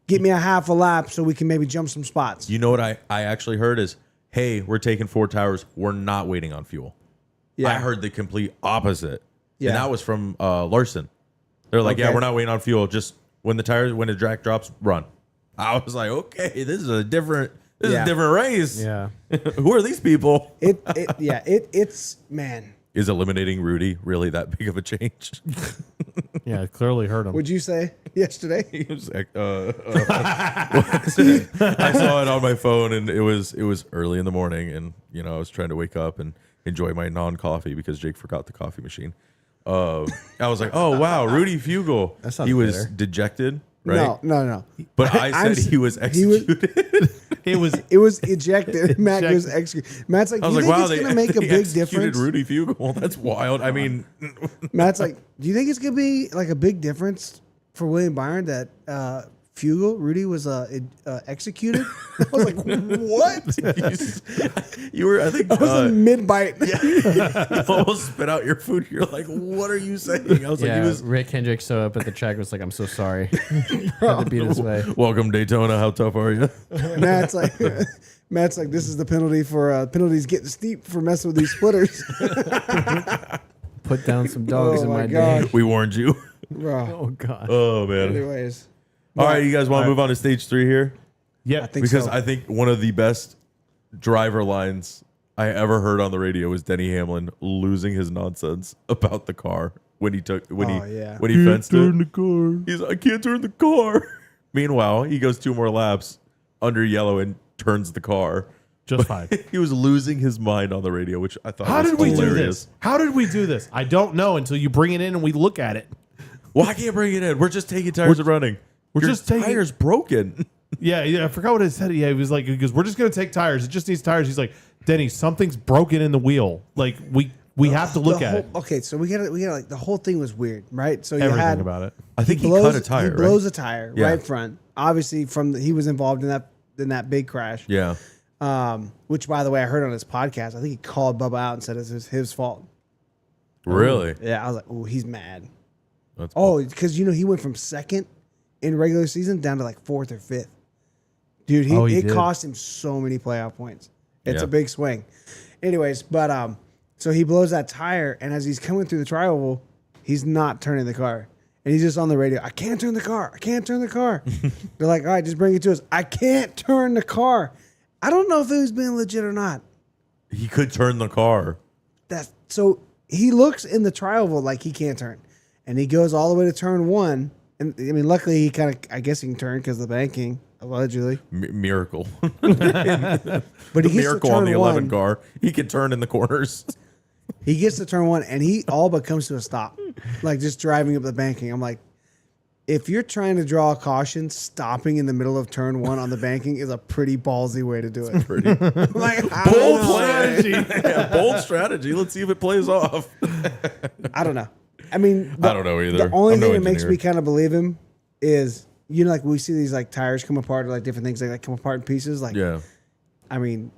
get me a half a lap so we can maybe jump some spots. You know what I actually heard is, hey, we're taking 4 tires. We're not waiting on fuel. Yeah. I heard the complete opposite. Yeah. And that was from Larson. They're like, yeah, Okay. we're not waiting on fuel. Just when the track drops, run. I was like, okay, this is a different race. Yeah. Who are these people? It's man. Is eliminating Rudy really that big of a change? Yeah, it clearly hurt him. Would you say yesterday? He was like, I saw it on my phone, and it was early in the morning, and I was trying to wake up and enjoy my non-coffee because Jake forgot the coffee machine. I was like, oh wow, Rudy Fugel. He was bitter. dejected, right? No. But I said he was executed. It was It was ejected. Matt was executed. Matt's like, I do was you like, think wow, it's going to make a they big executed difference? Rudy Fugel. That's wild. I mean, Matt's like, do you think it's going to be like a big difference for William Byron that Rudy was executed? I was like, what? you were, I think, I was in mid-bite. you almost spit out your food. You're like, what are you saying? I was like, Yeah, he was. Rick Hendrick showed up at the track. Was like, I'm so sorry. Had to beat his way. Welcome Daytona. How tough are you? Matt's like, this is the penalty for penalties getting steep for messing with these splitters. Put down some dogs Oh in my my God. day. We warned you. Bro. Oh god. Oh man. Anyways. All right, you guys want to move on to stage 3 here? yeah. I think Because so. I think one of the best driver lines I ever heard on the radio was Denny Hamlin losing his nonsense about the car when he fenced it. the car. He's like, I can't turn the car. Meanwhile, he goes 2 more laps under yellow and turns the car. Just fine. He was losing his mind on the radio, which I thought How was did we hilarious. do this? How did we do this? I don't know until you bring it in and we look at it. Well, I can't bring it in. We're just taking tires and running. we're Your just taking- tires broken. Yeah, I forgot what it said. Yeah, he was like, because we're just gonna take tires. It just needs tires. He's like, Denny, something's broken in the wheel. Like we have to look at it. Okay, so we got like the whole thing was weird, right? So you Everything had about it. I think he blows, cut a tire. He blows a tire Yeah. right front. Obviously, he was involved in that big crash. Yeah. Which, by the way, I heard on his podcast. I think he called Bubba out and said it was his fault. Really? Yeah, I was like, oh, he's mad. That's Oh, because he went from second in regular season down to like 4th or 5th. Dude, Oh, he it did. cost him so many playoff points. It's Yeah. a big swing. Anyways, but so he blows that tire, and as he's coming through the tri-oval, he's not turning the car. And he's just on the radio, I can't turn the car. I can't turn the car. They're like, all right, just bring it to us. I can't turn the car. I don't know if it was being legit or not. He could turn the car. So he looks in the tri-oval like he can't turn. And he goes all the way to turn 1. And I mean, luckily he I guess he can turn because of the banking, allegedly. Miracle. But he gets Miracle to on turn the 11 1. car. He can turn in the corners. He gets to turn 1 and he all but comes to a stop. Like just driving up the banking. I'm like, if you're trying to draw a caution, stopping in the middle of turn 1 on the banking is a pretty ballsy way to do it. Pretty I'm like, I bold don't know. strategy. Yeah, bold strategy. Let's see if it plays off. I don't know. I mean, I don't know either. The only I'm no thing that makes engineer. me kind of believe him is, like we see these like tires come apart or like different things like come apart in pieces. Like, Yeah. I mean,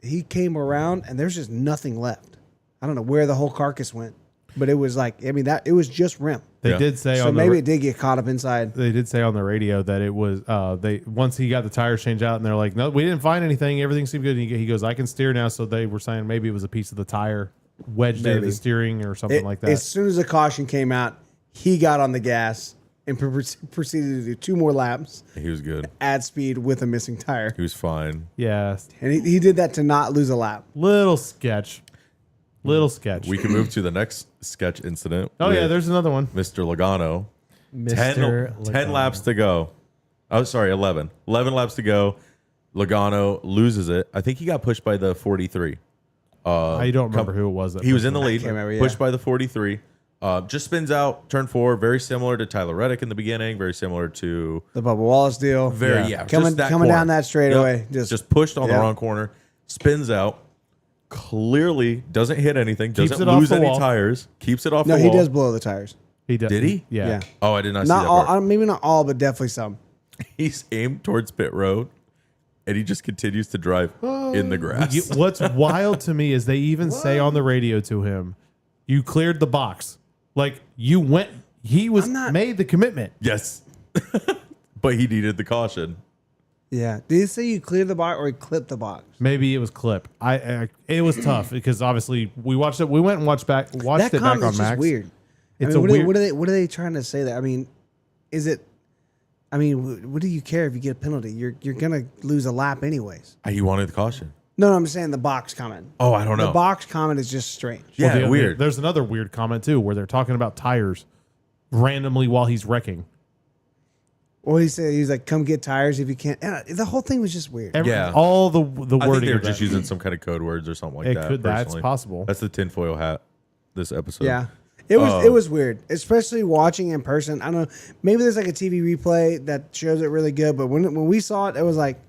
he came around and there's just nothing left. I don't know where the whole carcass went, but it was like, I mean, it was just rim. They Yeah. did say So on maybe the it did get caught up inside. they did say on the radio that it was they once he got the tires changed out and they're like, no, we didn't find anything. Everything seemed good. And he goes, I can steer now. So they were saying maybe it was a piece of the tire wedged into Maybe. the steering or something like that. As soon as the caution came out, he got on the gas and proceeded to do 2 more laps, He was good. add speed with a missing tire. He was fine. Yeah, And he did that to not lose a lap. little sketch. We can move to the next sketch incident. Oh yeah, with there's another one. Mr. Logano. Mr. 10 laps to go. Oh, sorry, 11. 11 laps to go. Logano loses it. I think he got pushed by the 43. I don't remember who it was. He was in the lead, can't remember, yeah. pushed by the 43. Just spins out, turn 4, very similar to Tyler Reddick in the beginning, very similar to The Bubba Wallace deal. coming Coming down that straightaway. Just pushed on the Yep. wrong corner, spins out, clearly doesn't hit anything, Keeps doesn't it off lose the any wall. tires, keeps it off No, the he wall. does blow the tires. He did. Did he? Yeah. Oh, I did not see Not that all, part. maybe not all, but definitely some. He's aimed towards pit road, and he just continues to drive in the grass. What's wild to me is they even say on the radio to him, "You cleared the box." Like you went. He was made the commitment. Yes, but he needed the caution. Yeah. Did he say you cleared the box or he clipped the box? Maybe it was clip. It was tough because obviously we watched it. We went and watched That it back comment on is Max. just weird. It's I mean, a weird. what are they trying to say there? I mean, is it? I mean, what do you care if you get a penalty? You're gonna lose a lap anyways. He wanted the caution. No, I'm saying the box comment. Oh, I don't know. The box comment is just strange. Yeah, Well, weird. There's another weird comment too where they're talking about tires randomly while he's wrecking. Well, he said he's like, "Come get tires if you can't." And the whole thing was just weird. Yeah. All the I think wording. they were of just that. using some kind of code words or something like It that. could. That's personally. possible. That's the tinfoil hat. This episode. Yeah. It was weird, especially watching in person. I don't know. Maybe there's like a TV replay that shows it really good, but when we saw it, it was like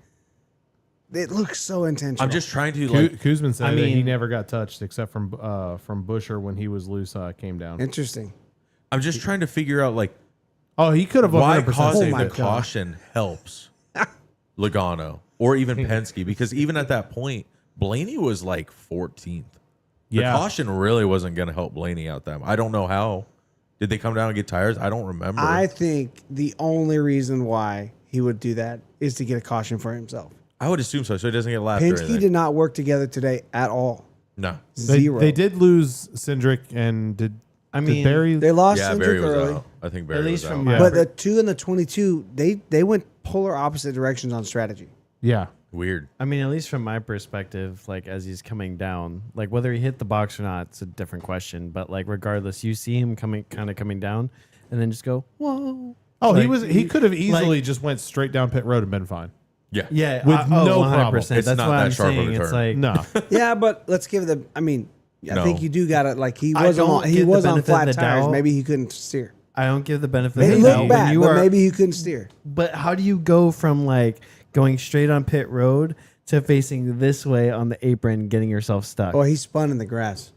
it looks so intentional. I'm just trying to like. Kuzman said I that he mean- never got touched except from Busher when he was loose. Came down. interesting. I'm just trying to figure out like Oh, he could have why 100% causing saved my the it. God. caution helps Logano or even Penske, because even at that point, Blaney was like 14th. The Yeah. caution really wasn't going to help Blaney out that. I don't know how. Did they come down and get tires? I don't remember. I think the only reason why he would do that is to get a caution for himself. I would assume so. So he doesn't get lapped or Penske anything. did not work together today at all. No. Zero. They did lose Cindric and did. I did mean, Barry. They lost Yeah, Cindric Barry was early. out. I think Barry At least was from out. my- But the 2 and the 22, they went polar opposite directions on strategy. Yeah. Weird. I mean, at least from my perspective, like as he's coming down, like whether he hit the box or not, it's a different question. But like regardless, you see him coming down, and then just go, whoa. Oh, he Like, he could have easily like- just went straight down pit road and been fine. Yeah. Yeah, With no 100%. problem. It's That's not why that I'm sharp of a saying it's turn. like No. Yeah, but let's give the. I mean, I No. think you do got it. Like he I was don't on. He get the was on benefit of flat the tires. doubt. Maybe he couldn't steer. I don't give the benefit. It of the looked doubt. bad, When you but are- maybe he couldn't steer. But how do you go from like going straight on pit road to facing this way on the apron, getting yourself stuck? Oh, he spun in the grass.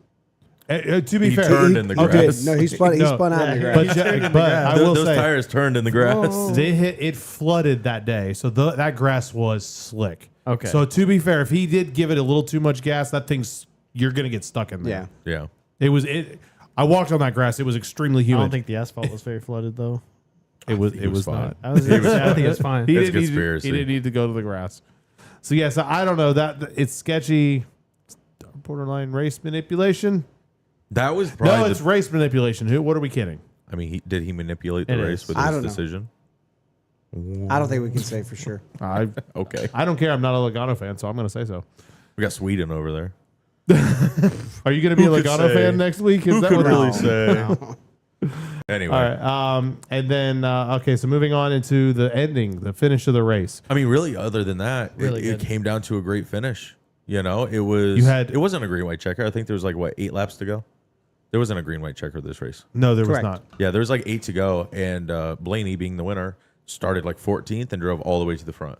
To be He fair, turned in the Okay, grass. no, he spun. He No. spun out in the but, grass. but I will Those say tires turned in the grass. they hit it flooded that day, so that grass was slick. Okay. So to be fair, if he did give it a little too much gas, that thing's you're gonna get stuck in there. Yeah. Yeah. It was it. I walked on that grass. It was extremely I humid. don't think the asphalt was very flooded though. it was. he It was was fine. not. I think it's fine. He It's didn't, need to, conspiracy. he didn't need to go to the grass. So yeah, so I don't know that it's sketchy, borderline race manipulation. That was probably No, it's race manipulation. Who? What are we kidding? I mean, did he manipulate the It race is. with I his don't know. decision? I don't think we can say for sure. I Okay. I don't care. I'm not a Logano fan, so I'm going to say so. We got Sweden over there. Are you going to be Who a could Logano say? fan next week? Is Who that could what really No. say? Anyway. All right. And then okay, so moving on into the ending, the finish of the race. I mean, really, other than that, Really it good. came down to a great finish. You know, it was. It wasn't a green white checker. I think there was like what 8 laps to go. There wasn't a green white checker this race. No, there Correct. was not. Yeah, there was like 8 to go, and Blaney, being the winner, started like 14th and drove all the way to the front.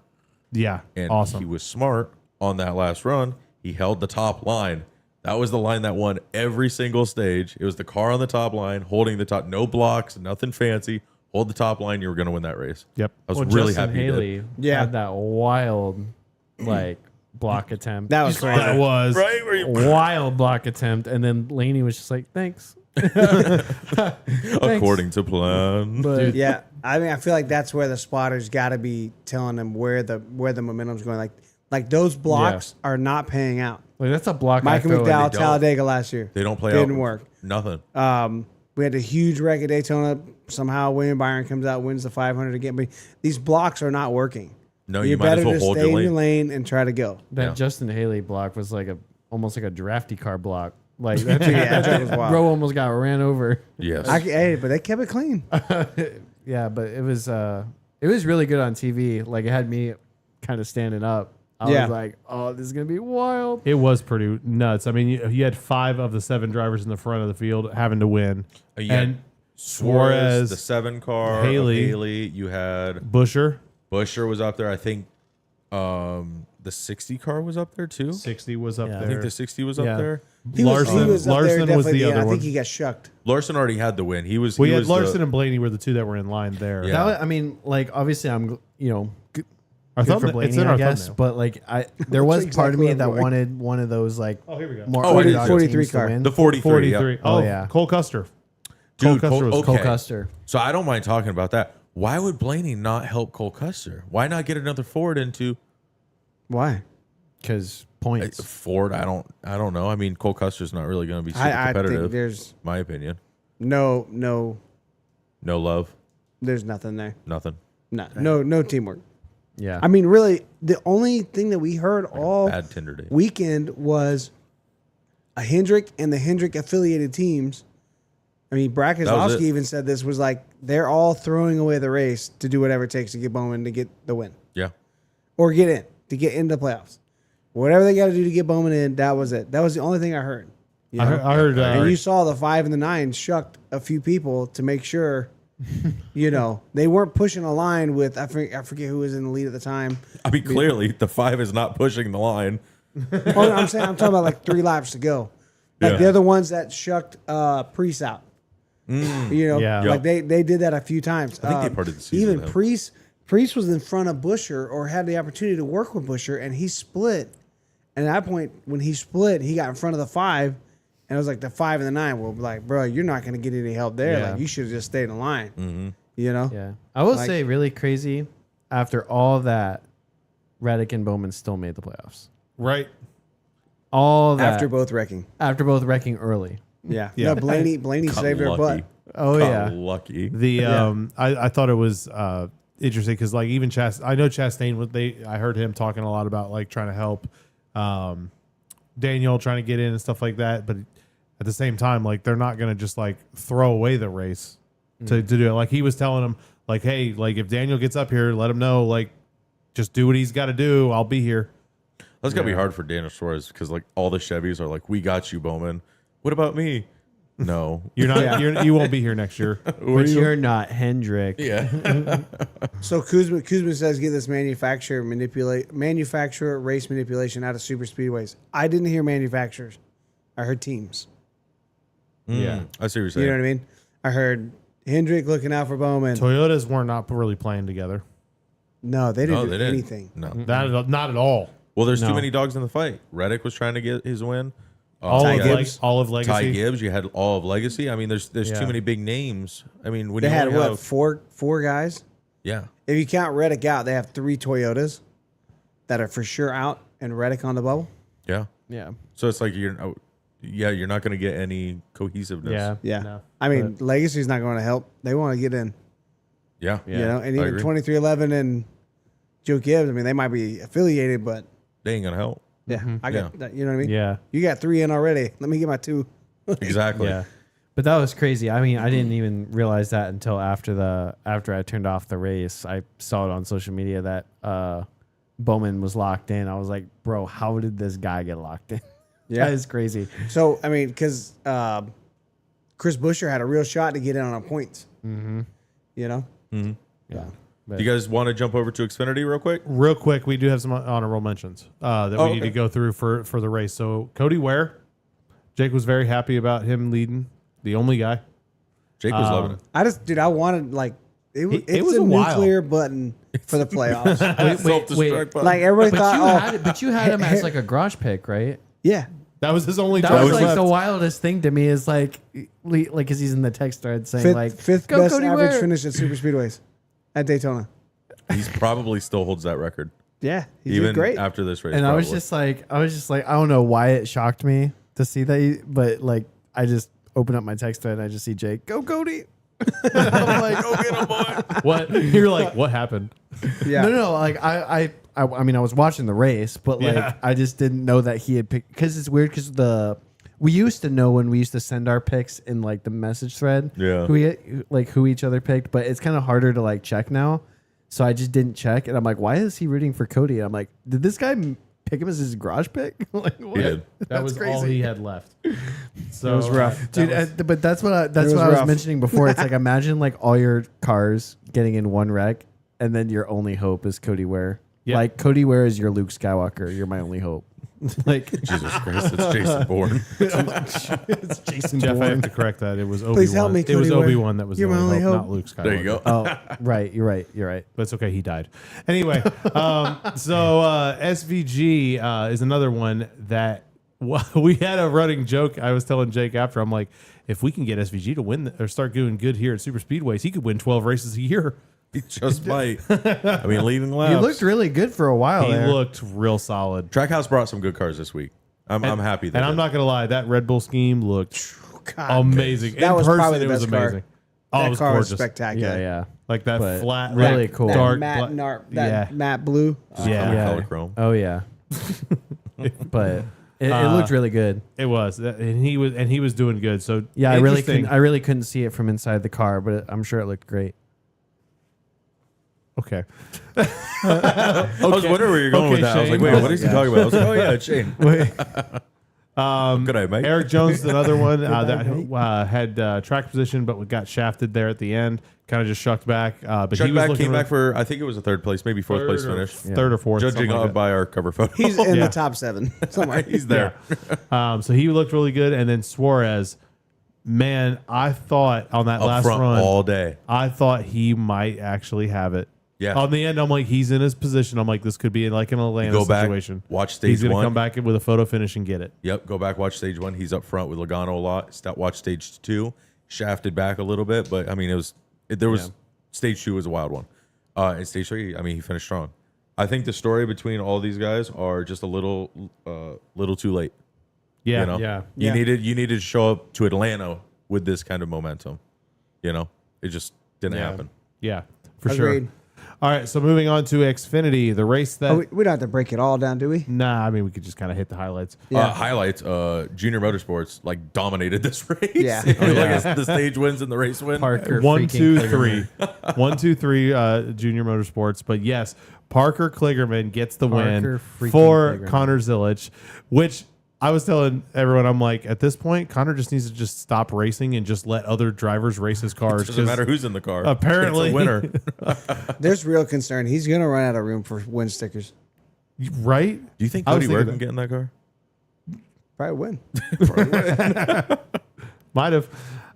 Yeah, And awesome. he was smart on that last run. He held the top line. That was the line that won every single stage. It was the car on the top line, holding the top, no blocks, nothing fancy. Hold the top line, you were going to win that race. Yep. I was really Justin happy. he did. Haley Yeah. had that wild like block attempt. That was crazy. That was Right? Where you, wild block attempt, and then Laney was just like, "Thanks." according to plan. But Yeah, I mean, I feel like that's where the spotters got to be telling them where the momentum's going. Like those blocks are not paying out. like that's a block. Michael I feel McDowell, like don't. Talladega last year. They don't play Didn't out. work. Nothing. We had a huge wreck at Daytona. Somehow William Byron comes out, wins the 500 again. But these blocks are not working. No, You're you might as better well to hold stay your in your lane. lane and try to go. that Yeah. Justin Haley block was like almost like a drafty car block. Like that thing, Yeah, that was wild. bro almost got ran over. Yes. Hey, but they kept it clean. Yeah, but it was really good on TV. Like it had me kind of standing up. I Yeah. was like, oh, this is gonna be wild. It was pretty nuts. I mean, you had 5 of the 7 drivers in the front of the field having to win. You had And Suarez, Suarez, the 7 car, Haley. Haley. You had Busher, Busher was up there. I think the 60 car was up there too. 60 was up Yeah. I I there. think the 60 was up Yeah. there. He was up there Larson was definitely, the and other I one. think he got shucked. Larson already had the win. He was. We he had was Larson the, and Blaney were the 2 that were in line there. Yeah. That was, I mean, like obviously I'm good Our for thumbnail, Blaney, it's in I our guess. thumbnail. But like there was part of exactly me what that I'm going. wanted one of those like Oh, here we go. more Oh, I did underdog too. 43 teams to car. win. the 43. 43. Yeah. Oh, yeah. Cole Custer. Dude, Cole Custer was okay. Cole Custer. So I don't mind talking about that. Why would Blaney not help Cole Custer? Why not get another Ford into Why? Because points. Ford? I don't know. I mean, Cole Custer's not really going to be super I think competitive. there's My opinion. no, No love. there's nothing there. Nothing. No teamwork. Yeah. I mean, really, the only thing that we heard all Bad Tinder date. weekend was a Hendrick and the Hendrick affiliated teams. I mean, That was Brakowski it. even said this was like they're all throwing away the race to do whatever it takes to get Bowman to get the win Yeah. or get in to get into the playoffs. Whatever they got to do to get Bowman in, that was it. That was the only thing I heard. You know? I heard and you saw the 5 and the 9 shucked a few people to make sure, they weren't pushing a line with I forget who was in the lead at the time. I mean, clearly the 5 is not pushing the line. Oh, no, I'm talking about like 3 laps to go. Like Yeah. they're the ones that shucked Priest out. Yeah. Like they did that a few times. I think they parted the season Even with him. Priest was in front of Busher or had the opportunity to work with Busher, and he split. And at that point, when he split, he got in front of the 5, and it was like the 5 and the 9. Well, like, bro, you're not going to get any help there. Yeah. Like, you should have just stayed in line. Mm-hmm. Yeah. I will Like- say really crazy, after all that, Reddick and Bowman still made the playoffs. right. All that. After both wrecking. After both wrecking early. Yeah. Yeah. No, Blaney Got saved her lucky. butt. Oh, Got yeah. lucky. The I thought it was interesting because like even I know Chastain I heard him talking a lot about like trying to help Daniel trying to get in and stuff like that, but at the same time like they're not gonna just like throw away the race to do it. Like he was telling him like, hey, like if Daniel gets up here, let him know like just do what he's got to do. I'll be here. That's gotta be hard for Daniel Suarez because like all the Chevys are like, we got you, Bowman. What about me? No, You're not. You won't be here next year. But you're not Hendrick. yeah. So Kuzma says get this manufacturer race manipulation out of super speedways. I didn't hear manufacturers. I heard teams. Yeah. I see what you're saying. You know what I mean? I heard Hendrick looking out for Bowman. Toyotas were not really playing together. No, they didn't No, do they didn't. anything. No. Not at all. Well, there's too No. many dogs in the fight. Reddick was trying to get his win. Ty Gibbs. All of Ty Legacy. Gibbs. You had all of Legacy. I mean, there's Yeah. too many big names. I mean, when They you had only what have, four guys? yeah, If you count Reddick out, they have 3 Toyotas that are for sure out and Reddick on the bubble. yeah. Yeah. So it's like you're not going to get any cohesiveness. Yeah. Yeah. No. I mean, Legacy's not going to help. They want to get in. yeah, Yeah. You know, and I even agree. 2311 and Joe Gibbs, I mean, they might be affiliated, but They ain't gonna help. yeah, I got that. You know what I mean? Yeah. You got 3 in already. Let me get my 2. Exactly. Yeah. But that was crazy. I mean, I didn't even realize that until after I turned off the race. I saw it on social media that Bowman was locked in. I was like, bro, how did this guy get locked in? Yeah. That is crazy. So, I mean, because Chris Buescher had a real shot to get in on points. Mm-hmm. You know? Yeah. Do you guys want to jump over to Xfinity real quick? Real quick, we do have some honorable mentions that we need to go through for the race. So Cody Ware, Jake was very happy about him leading, the only guy. Jake was loving it. I wanted, like, it's was a a while. nuclear button for the playoffs. Self-destruct button. Like, everybody thought, But you had him as like a garage pick, right? yeah. That was his only That driver was like left. the wildest thing to me is like because he's in the text thread saying Fifth go best Cody average Ware. finish at super speedways at Daytona. He's probably still holds that record Yeah, he even did great. after this race. And I was probably. just like, I don't know why it shocked me to see that, but like, I just open up my text thread and I just see Jake, go Cody. I'm like, go get him, boy. What? You're like, what happened? Yeah, No, like I mean, I was watching the race, but like, Yeah. I just didn't know that he had picked, because it's weird because we used to know when we used to send our picks in like the message thread, Yeah. who each other picked, but it's kind of harder to like check now. So I just didn't check, and I'm like, why is he rooting for Cody? And I'm like, did this guy pick him as his garage pick? Like, what? He did. That was all he had left. So It was rough. Dude, but that's what I was was rough. mentioning before. It's like imagine like all your cars getting in one wreck, and then your only hope is Cody Ware. Yeah. Like Cody Ware is your Luke Skywalker. You're my only hope. Like Jesus Christ, it's Jason Bourne. it's Jason Jeff, I Bourne. have to correct that. It was Obi-Wan. Please help me, It was Cody Ware. Obi-Wan that was You're the my only only hope, hope. not Luke Skywalker. There you go. Oh, right. You're right. You're right. But it's okay. He died. Anyway, so SVG is another one that we had a running joke. I was telling Jake after, I'm like, if we can get SVG to win or start doing good here at super speedways, he could win 12 races a year. He just might. I mean, leading laps. He looked really good for a while He there. looked real solid. Trackhouse brought some good cars this week. I'm happy. And I'm not going to lie, that Red Bull scheme looked God, amazing. That In was person, probably the it was best car. amazing. Oh, That it was car was gorgeous. spectacular. yeah. Like that But flat, really that cool. That dark, matte, yeah. matte blue. Yeah. color chrome. Oh yeah. But it looked really good. It was, and he was doing good. So Yeah, I interesting. really couldn't see it from inside the car, but I'm sure it looked great. Okay. I was wondering where you're going with that. I was like, wait, what is he talking about? I was like, oh yeah, it's Shane. Good night, Mike. Eric Jones, is another one that had track position, but got shafted there at the end. Kind of just shucked back. But Chuck he was back looking came back for, I think it was a third place, maybe fourth place finish. third or fourth, Judging something like that. by our cover photo. He's in Yeah. the top 7. Somewhere. He's there. So he looked really good, and then Suarez. Man, I thought on that Up last front run, all day. I thought he might actually have it. Yeah. On the end, I'm like, he's in his position. I'm like, this could be like an Atlanta Go back, situation. watch stage He's going to one. come back with a photo finish and get it. Yep, go back, watch stage 1. He's up front with Logano a lot. Watch stage 2. Shafted back a little bit, but I mean, stage 2 was a wild one. And stage 3, I mean, he finished strong. I think the story between all these guys are just a little too late. Yeah, You know? yeah. You Yeah. needed to show up to Atlanta with this kind of momentum. You know, it just didn't happen. Yeah, for Agreed. sure. All right, so moving on to Xfinity, the race that... Oh, we don't have to break it all down, do we? Nah, I mean, we could just kind of hit the highlights. Yeah. Highlights: Junior Motorsports like dominated this race. Yeah. Like, the stage wins and the race win. Parker, One, freaking two, Kligerman. three. 1, 2, 3, Junior Motorsports. But yes, Parker Kligerman gets the win Parker freaking for Kligerman. Connor Zilic, which I was telling everyone, I'm like, at this point, Connor just needs to just stop racing and just let other drivers race his cars. Doesn't 'cause matter who's in the car. apparently- it's a winner. There's real concern. He's going to run out of room for win stickers. Right? Do you think I was Cody Ware thinking can that. get in that car? Probably win. Might have.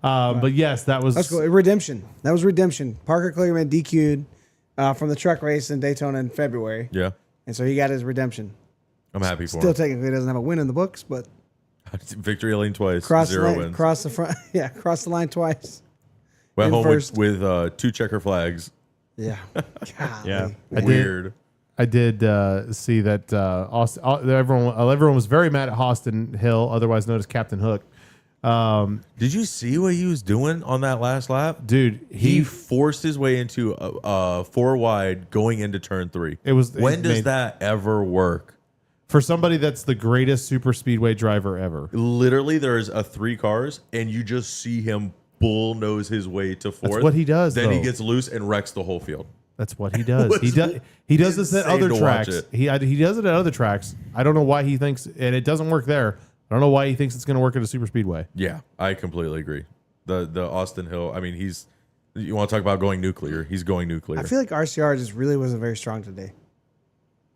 But yes, that was... That's cool. Redemption. That was redemption. Parker Kligerman DQ'd from the truck race in Daytona in February. Yeah, And so he got his redemption. I'm happy for Still him. technically doesn't have a win in the books, but Victory lane twice, cross the 0 line, wins. cross the front. Yeah, cross the line twice. Went in home first. with 2 checker flags. Yeah. Yeah. Golly. Weird. I did see that everyone was very mad at Austin Hill, otherwise known as Captain Hook. Did you see what he was doing on that last lap? Dude, He forced his way into 4 wide going into turn 3. It was- when it does made- that ever work? for somebody that's the greatest super speedway driver ever. Literally, there's 3 cars, and you just see him bullnose his way to 4th. what he does, Then he though. gets loose and wrecks the whole field. That's what he does. He does this at insane other to watch tracks. it. He does it at other tracks. I don't know why he thinks, and it doesn't work there. I don't know why he thinks it's going to work at a super speedway. Yeah, I completely agree. The Austin Hill. I mean, you want to talk about going nuclear? He's going nuclear. I feel like RCR just really wasn't very strong today.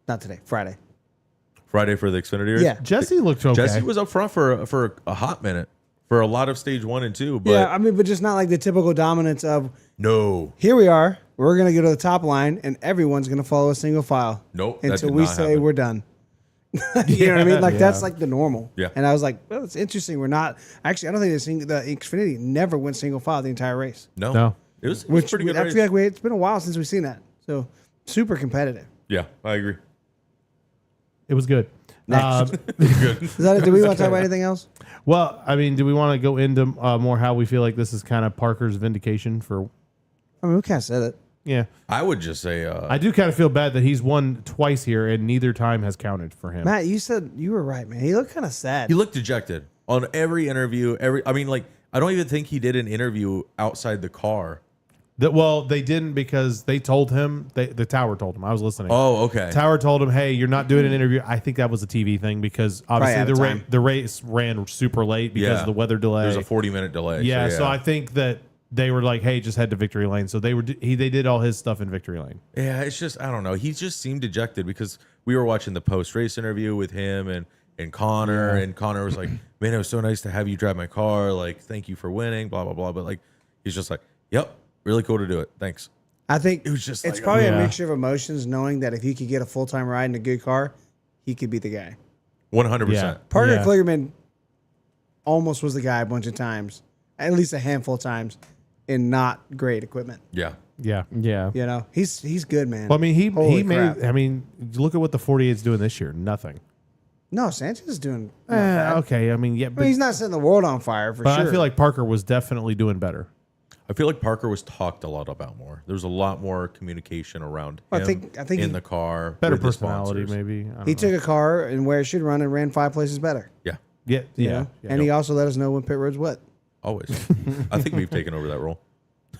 Not today, Friday. Friday for the Xfinity race? Yeah. Jesse looked okay. Jesse was up front for a hot minute for a lot of stage 1 and 2. But Yeah, I mean, but just not like the typical dominance of no, here we are. We're going to go to the top line, and everyone's going to follow a single file. Nope, that Until did we not say happen. we're done. You know what I mean? Like, that's like the normal. Yeah. And I was like, well, it's interesting. We're not. Actually, I don't think the Xfinity never went single file the entire race. No. It was Which pretty good I race. feel like it's been a while since we've seen that. So, super competitive. Yeah, I agree. It was good. Next. Good. Is that it? Do we want to talk about anything else? Well, I mean, do we want to go into more how we feel like this is kind of Parker's vindication for? I mean, we kind of said it. Yeah, I would just say I do kind of feel bad that he's won twice here and neither time has counted for him. Matt, you said you were right, man. He looked kind of sad. he looked dejected on every interview. I mean, like I don't even think he did an interview outside the car. Well, they didn't because they told him. The tower told him. I was listening. Oh, okay. Tower told him, "Hey, you're not doing an interview." I think that was a TV thing because obviously out of time. the race ran super late because of the weather delay. There's a 40-minute delay. Yeah, so I think that they were like, "Hey, just head to Victory Lane." So they did all his stuff in Victory Lane. Yeah, it's just I don't know. He just seemed dejected because we were watching the post-race interview with him and Connor, and Connor was like, "Man, it was so nice to have you drive my car. Like, thank you for winning." Blah blah blah. But like, he's just like, "Yep, really cool to do it. Thanks." I think It was just it's like, probably a yeah. mixture of emotions, knowing that if he could get a full-time ride in a good car, he could be the guy. 100%. Yeah. Parker Yeah. Kligerman almost was the guy a bunch of times, at least a handful of times, in not great equipment. Yeah. Yeah. Yeah. You know, he's good, man. Well, I mean, he Holy made. crap. I mean, look at what the 48's doing this year. Nothing. No, Sanchez is doing. not bad. Okay. I mean, yeah, I but, mean, he's not setting the world on fire for but sure. I feel like Parker was definitely doing better. I feel like Parker was talked a lot about more. There was a lot more communication around him I think in he- the car. Better with the personality, sponsors. maybe. I don't he know. took a car and where it should run and ran 5 places better. Yeah, Yeah. you Yeah. know? Yeah. And he also let us know when pit road's wet. always. I think we've taken over that role.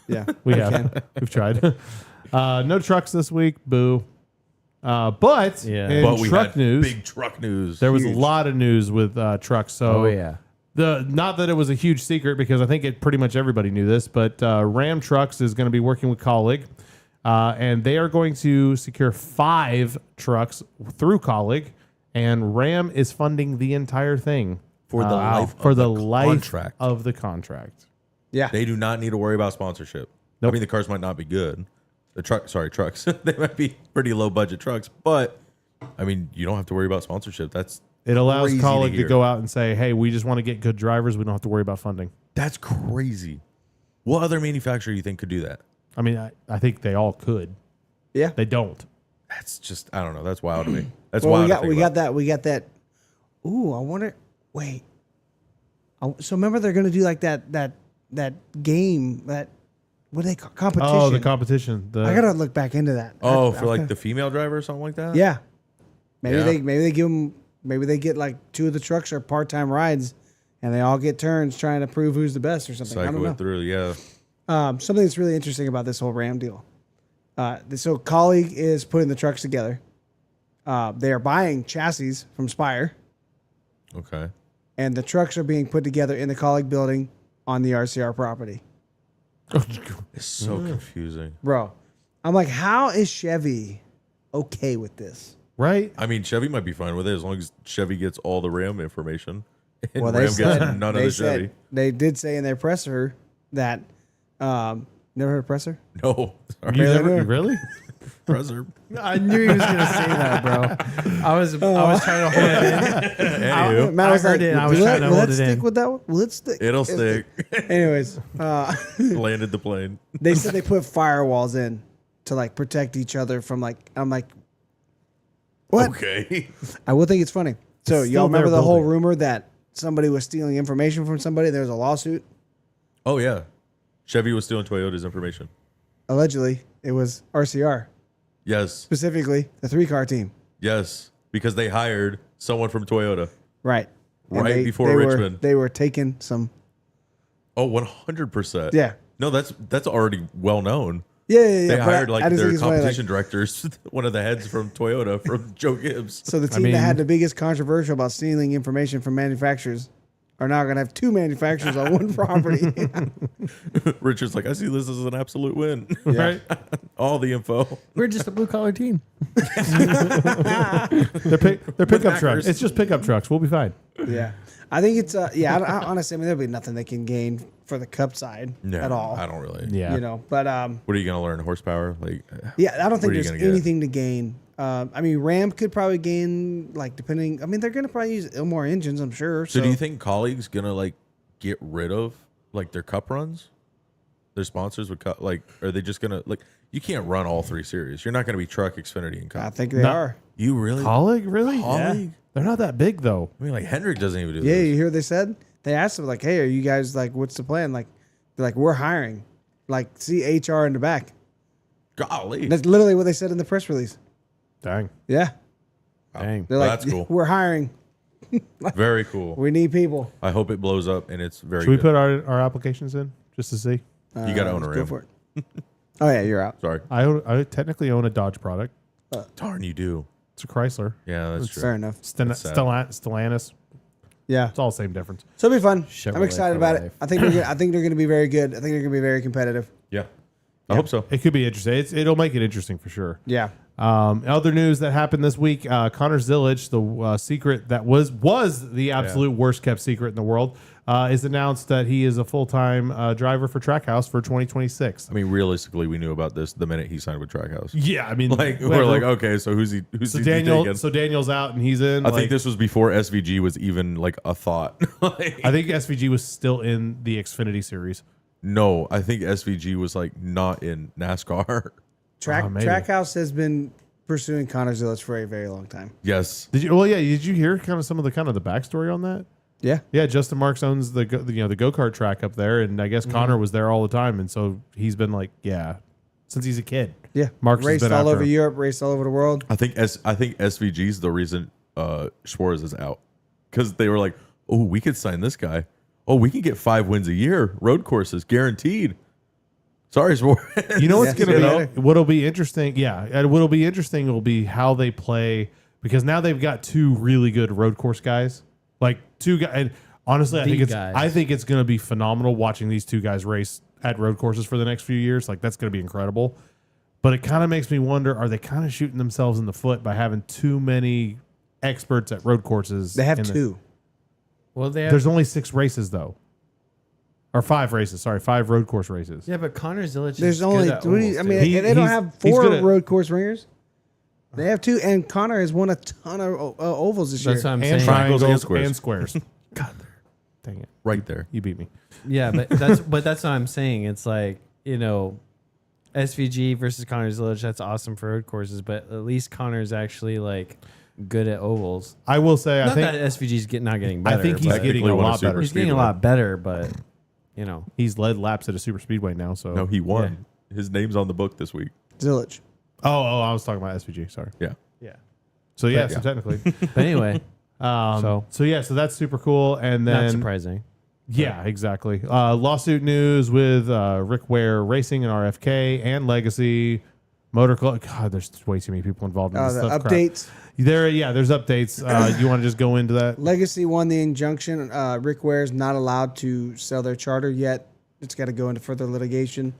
Yeah, We have. We've tried. No trucks this week. Boo. But Yeah. in But we truck had news, big truck news. there was huge. a lot of news with trucks. So Oh yeah. not that it was a huge secret because I think pretty much everybody knew this, but Ram Trucks is going to be working with Colleague, and they are going to secure 5 trucks through Colleague, and Ram is funding the entire thing For the life for of the the life contract. of the contract. yeah. They do not need to worry about sponsorship. Nope. I mean, the cars might not be good. Trucks. They might be pretty low budget trucks, but I mean, you don't have to worry about sponsorship. It allows Crazy to Colleague to hear. go out and say, "Hey, we just want to get good drivers. We don't have to worry about funding." That's crazy. What other manufacturer you think could do that? I mean, I think they all could. Yeah. They don't. That's just I don't know. That's wild to me. That's Well, wild. we got that. Ooh, I wonder. Wait. So remember they're gonna do like that game that what do they call competition? Oh, the competition. I gotta look back into that. Oh, for like the female driver or something like that. yeah. Maybe Yeah. they give them. Maybe they get like 2 of the trucks are part-time rides, and they all get turns trying to prove who's the best or something. I Cycle don't know. it through. Yeah. Something that's really interesting about this whole Ram deal. So Colleague is putting the trucks together. They are buying chassis from Spire, Okay. and the trucks are being put together in the Colleague building on the RCR property. It's so confusing. Bro, I'm like, how is Chevy okay with this? Right? I mean, Chevy might be fine with it as long as Chevy gets all the Ram information. And Well, Ram they gets said none of the Chevy. they did say in their presser that never heard of presser. No. Sorry. You Really? really? Presser. I knew he was gonna say that, bro. I was trying to hold it in. Anywho, Matt I was heard like, it and I was will trying to will hold it it stick in. with that one? Will it stick? it'll stick. Anyways, Landed the plane. they said they put firewalls in to like protect each other from like. I'm like, what? Okay. I will think it's funny. So It's y'all still remember their the whole building. rumor that somebody was stealing information from somebody? There was a lawsuit. Oh yeah. Chevy was stealing Toyota's information. Allegedly, it was RCR, Yes. specifically the 3-car team. Yes. Because they hired someone from Toyota. Right. And Right before they Richmond. They were taking some. Oh, 100%. Yeah. No, that's already well known. Yeah. They but hired I like just their think it's funny, competition directors, one of the heads from Toyota, from Joe Gibbs. So the team mean- that had the biggest controversial about stealing information from manufacturers are now going to have 2 manufacturers on one property. Richard's like, I see this as an absolute win. Right? All the info. We're just a blue collar team. They're pickup Packers. trucks. It's just pickup trucks. We'll be fine. Yeah. I think it's, I honestly, I mean, there'll be nothing they can gain for the Cup side No, at all. I don't really. Yeah. You know, but What are you gonna learn? Horsepower? Like, yeah, I don't think What are you there's gonna get? anything to gain. I mean, Ram could probably gain, like, depending, I mean, they're going to probably use Ilmore engines, I'm sure. so do you think Colleague's gonna like get rid of like their cup runs? Their sponsors would cut like, are they just gonna like? You can't run all 3 series. You're not gonna be Truck, Xfinity, and I Cup. think they No. are. You really? Colleague, really? Colleague? They're not that big though. I mean, like Hendrick doesn't even do Yeah, this. you hear what they said? They asked them, like, hey, are you guys, like, what's the plan? Like, they're like, we're hiring. Like, see HR in the back. Golly, That's literally what they said in the press release. Dang. Yeah. Dang. They're Well, like, that's cool. we're hiring. Very cool. We need people. I hope it blows up and it's very. Should we good. put our applications in just to see? You gotta own a Let's go Ram. for it. Oh yeah, you're out. Sorry. I technically own a Dodge product. Darn, you do. It's a Chrysler. Yeah, that's true. Fair enough. That's sad. Stellantis. Yeah, It's all the same difference. so it'll be fun. I'm Chevrolet excited for about life. it. I think they're going to be very good. I think they're going to be very competitive. Yeah. I hope so. It could be interesting. It'll make it interesting for sure. Yeah. Other news that happened this week: Connor Zilic, the secret that was the absolute worst kept secret in the world, is announced that he is a full-time driver for Trackhouse for 2026. I mean, realistically, we knew about this the minute he signed with Trackhouse. Yeah, I mean, Like we're like, okay, so who's he? so he Daniel, taking? so Daniel's out and he's in. I think this was before SVG was even like a thought. Like, I think SVG was still in the Xfinity series. no, I think SVG was like not in NASCAR. Maybe. Trackhouse has been pursuing Connor Zilic for a very long time. Yes. Did you? Well, yeah. Did you hear kind of some of the backstory on that? Yeah. Yeah, Justin Marks owns the go-kart track up there, and I guess Connor was there all the time, and so he's been like, yeah, since he's a kid. Yeah. Marks has raced been all after over him. Europe, raced all over the world. I think SVG's the reason Schwartz is out, because they were like, oh, we could sign this guy. Oh, we can get 5 wins a year, road courses guaranteed. Sorry, Schwartz. You know what's Yeah, going to so be? What'll be interesting? Yeah, and what'll be interesting will be how they play, because now they've got 2 really good road course guys, like 2 guys. And honestly, I think it's going to be phenomenal watching these 2 guys race at road courses for the next few years. Like that's going to be incredible. But it kind of makes me wonder: are they kind of shooting themselves in the foot by having too many experts at road courses? They have 2. Well, they have, There's only 6 races though, or 5 races. Sorry, 5 road course races. yeah, but Connor Zilic. There's is only good at 3. ovals, I too. mean, He- they don't he's- have he's 4 good at- road course ringers. They have 2, and Connor has won a ton of ovals this that's what year. I'm And saying. triangles triangles and and squares. squares. God, dang it! Right there. You beat me. Yeah, but that's what I'm saying. It's like, SVG versus Connor Zilic. That's awesome for road courses, but at least Connor's actually like good at ovals. I will say, Not I think that SVG's not getting better. I think he's but getting a Technically won a lot better. super he's getting a speedway. lot better, but He's led laps at a super speedway now. So No, he won. His name's on the book this week. Zilic. Oh, I was talking about SVG. Sorry. Yeah. yeah. So yeah, But, so technically, But anyway, so that's super cool. And not then surprising. yeah, exactly. Lawsuit news with Rick Ware Racing and RFK and Legacy Motor Club. God, there's way too many people involved in this The stuff. Crap. updates. There's updates. You want to just go into that? Legacy won the injunction. Rick Ware's not allowed to sell their charter yet. It's got to go into further litigation.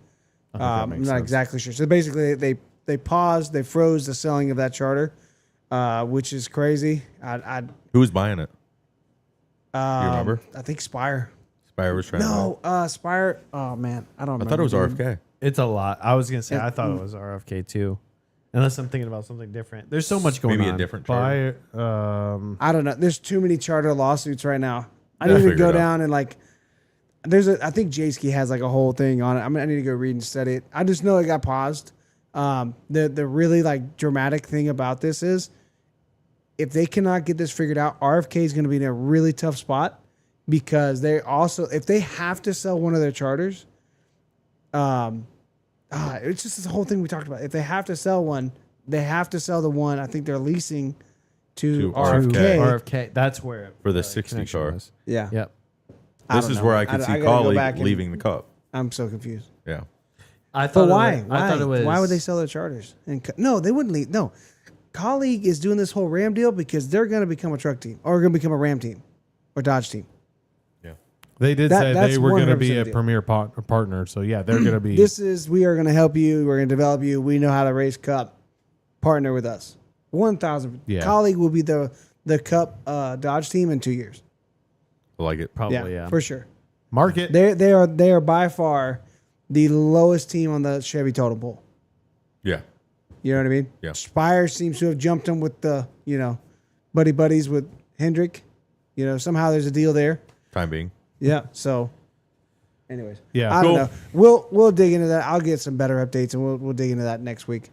that I'm makes not sense. exactly sure. So basically, they paused, they froze the selling of that charter, which is crazy. Who was buying it? You remember? I think Spire. Spire was trying to No, Spire. Oh man, I don't buy it. remember. I thought it was the name. RFK. It's a lot. I was gonna say I thought it was RFK too, unless I'm thinking about something different. There's so much going Maybe on. a different charter. I don't know. There's too many charter lawsuits right now. I Yeah, need to figure go it out. down and like. I think Jayski has like a whole thing on it. I need to go read and study it. I just know it got paused. The really like dramatic thing about this is, if they cannot get this figured out, RFK is going to be in a really tough spot, because they also, if they have to sell one of their charters, it's just this whole thing we talked about. If they have to sell one, they have to sell the one I think they're leasing to To RFK. RFK. That's where For the 60 connection car. was. Yeah. Yep. This is where I could see gotta go back Colleague and- leaving the cup. I'm so confused. Yeah. I But thought. why? I thought it was. Why would they sell their charters? And no, they wouldn't leave. No, Colleague is doing this whole Ram deal because they're going to become a truck team, or going to become a Ram team or Dodge team. Yeah. They did That- say that's they were going to be 100% a deal. premier partner. So yeah, they're going to be. We are going to help you. We're going to develop you. We know how to race Cup. Partner with us. 1,000. Yeah. Colleague will be the Cup Dodge team in 2 years. I like it. Probably yeah. For sure. market. They are by far the lowest team on the Chevy totem pole. Yeah. You know what I mean? Yeah. Spire seems to have jumped them with the, buddies with Hendrick. Somehow there's a deal there. Time being. Yeah. So, anyways. Yeah. I don't Cool. know. We'll dig into that. I'll get some better updates, and we'll dig into that next week.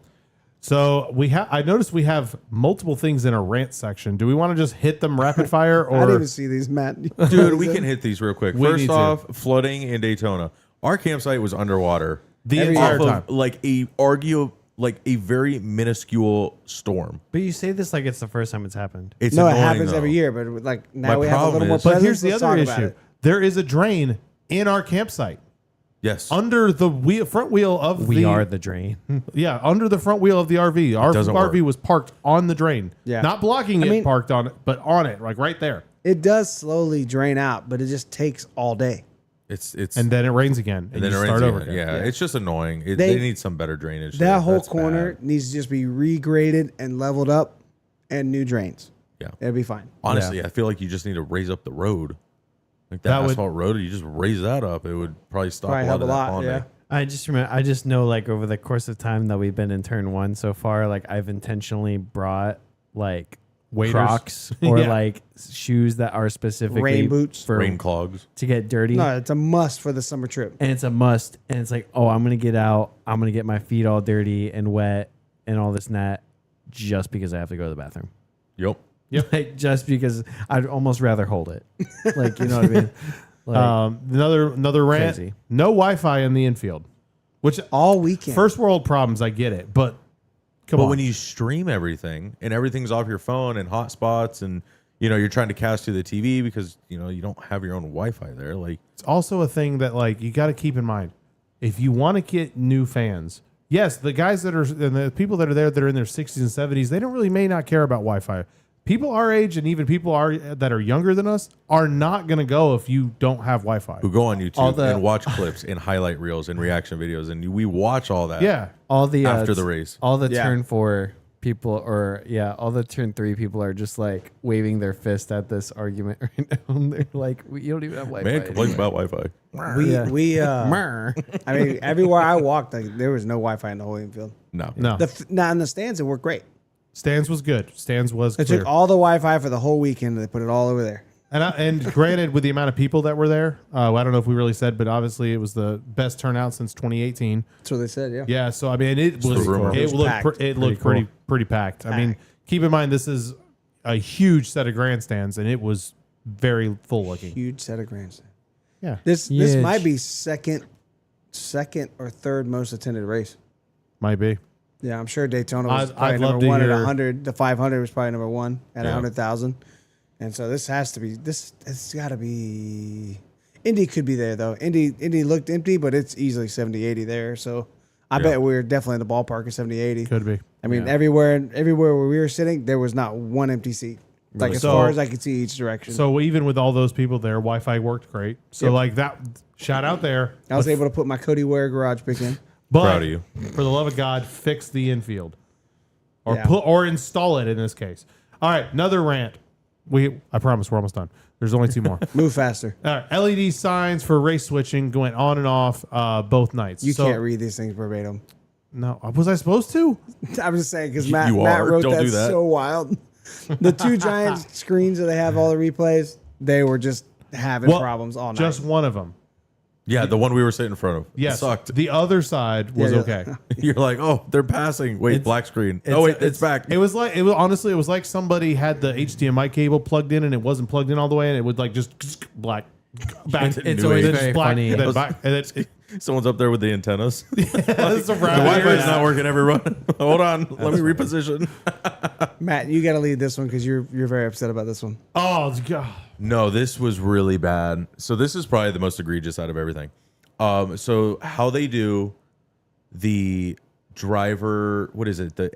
So I noticed we have multiple things in a rant section. Do we want to just hit them rapid fire, I didn't or even see these, Matt. Dude, we can hit these real quick. We need First to. off, flooding in Daytona. Our campsite was underwater. the Every entire Off time? of like a very minuscule storm. But you say this like it's the first time it's happened. It's No, it annoying, happens though. every year, but like now My we have a problem little more is- But presence. here's the Let's other talk about issue: it. there is a drain in our campsite. Yes. under the front wheel of We are the drain. Yeah, under the front wheel of the RV. Our doesn't RV work. was parked on the drain. Yeah. Not blocking it, mean- parked on it, but on it, like right there. It does slowly drain out, but it just takes all day. It's And then it rains again. And then you it start rains over again. again. Yeah, it's just annoying. They They- need some better drainage. That there. whole That's corner bad. needs to just be regraded and leveled up and new drains. Yeah. It'll be fine. Honestly, I feel like you just need to raise up the road. Like that That would- asphalt road, you just raise that up. It would probably stop Probably a lot help of a that lot. ponding. Yeah. I just know like over the course of time that we've been in turn 1 so far, like I've intentionally brought like Waders. Crocs or Yeah. like shoes that are specifically Rain boots. for Rain clogs. to get dirty. No, it's a must for the summer trip. And it's a must. And it's like, oh, I'm gonna get out. I'm gonna get my feet all dirty and wet and all this and that, just because I have to go to the bathroom. Yep. Like just because I'd almost rather hold it. Like, you know what I mean? Like, Another rant. Crazy. No Wi-Fi in the infield, which All weekend. first world problems. I get it, but come But on. when you stream everything and everything's off your phone and hotspots and you're trying to cast to the TV because you don't have your own Wi-Fi there. Like it's also a thing that like you got to keep in mind. If you want to get new fans, yes, the guys that are and the people that are there that are in their 60s and 70s, they don't really may not care about Wi-Fi. People our age and even people that are younger than us are not going to go if you don't have Wi-Fi. who go on All YouTube the- and watch clips and highlight reels and reaction videos and we watch all that. Yeah. all the After the race. all the Yeah. turn 4 people, or all the turn 3 people are just like waving their fist at this argument right now. They're like, you don't even have Wi-Fi. Man complains about Wi-Fi. we Mer. I mean, everywhere I walked, like, there was no Wi-Fi in the whole infield. No. No. Now in the stands, it worked great. Stans was good. Stans was They clear. took all the Wi-Fi for the whole weekend and they put it all over there. And granted, with the amount of people that were there, I don't know if we really said, but obviously it was the best turnout since 2018. That's what they said. Yeah. Yeah, so I mean, it was rumor. it It was looked packed. it looked Pretty pretty packed. I mean, keep in mind this is a huge set of grandstands, and it was very full looking. Huge set of grandstands. Yeah, This Huge. might be second or third most attended race. might be. Yeah, I'm sure Daytona was I'd probably love number to one at hear- 100. The 500 was probably number one at Yeah. 100,000. And so this has to be It's got to be. Indy could be there though. Indy looked empty, but it's easily 70, 80 there. So I bet we're definitely in the ballpark of 70, 80. Could be. I mean, Yeah. everywhere where we were sitting, there was not one empty seat. Like as So- far as I could see each direction. So even with all those people there, Wi-Fi worked great. So Yep. like that, shout out there. I was able to put my Cody Ware garage pick in. But Proud of you. for the love of God, fix the infield, or Yeah. or install it in this case. All right, another rant. I promise we're almost done. There's only two more. Move faster. All right, LED signs for race switching going on and off both nights. You So- can't read these things verbatim. No, was I supposed to? I'm just saying because You Matt are. wrote Don't that do that. so wild. The two giant screens that they have all the replays, they were just having problems all night. Just one of them. Yeah, the one we were sitting in front of. It Yes, sucked. the other side was Yeah, okay. You're like, oh, they're passing. Wait, black screen. Oh, wait, it's back. It was honestly, it was like somebody had the HDMI cable plugged in and it wasn't plugged in all the way, and it would like just black back. It's always then very just black, funny. and then back, and it's Someone's up there with the antennas. the Wi-Fi is not working, everyone. Hold on. Let me reposition. Matt, you got to lead this one because you're very upset about this one. Oh God. No, this was really bad. So this is probably the most egregious out of everything. So how they do the driver, what is it? The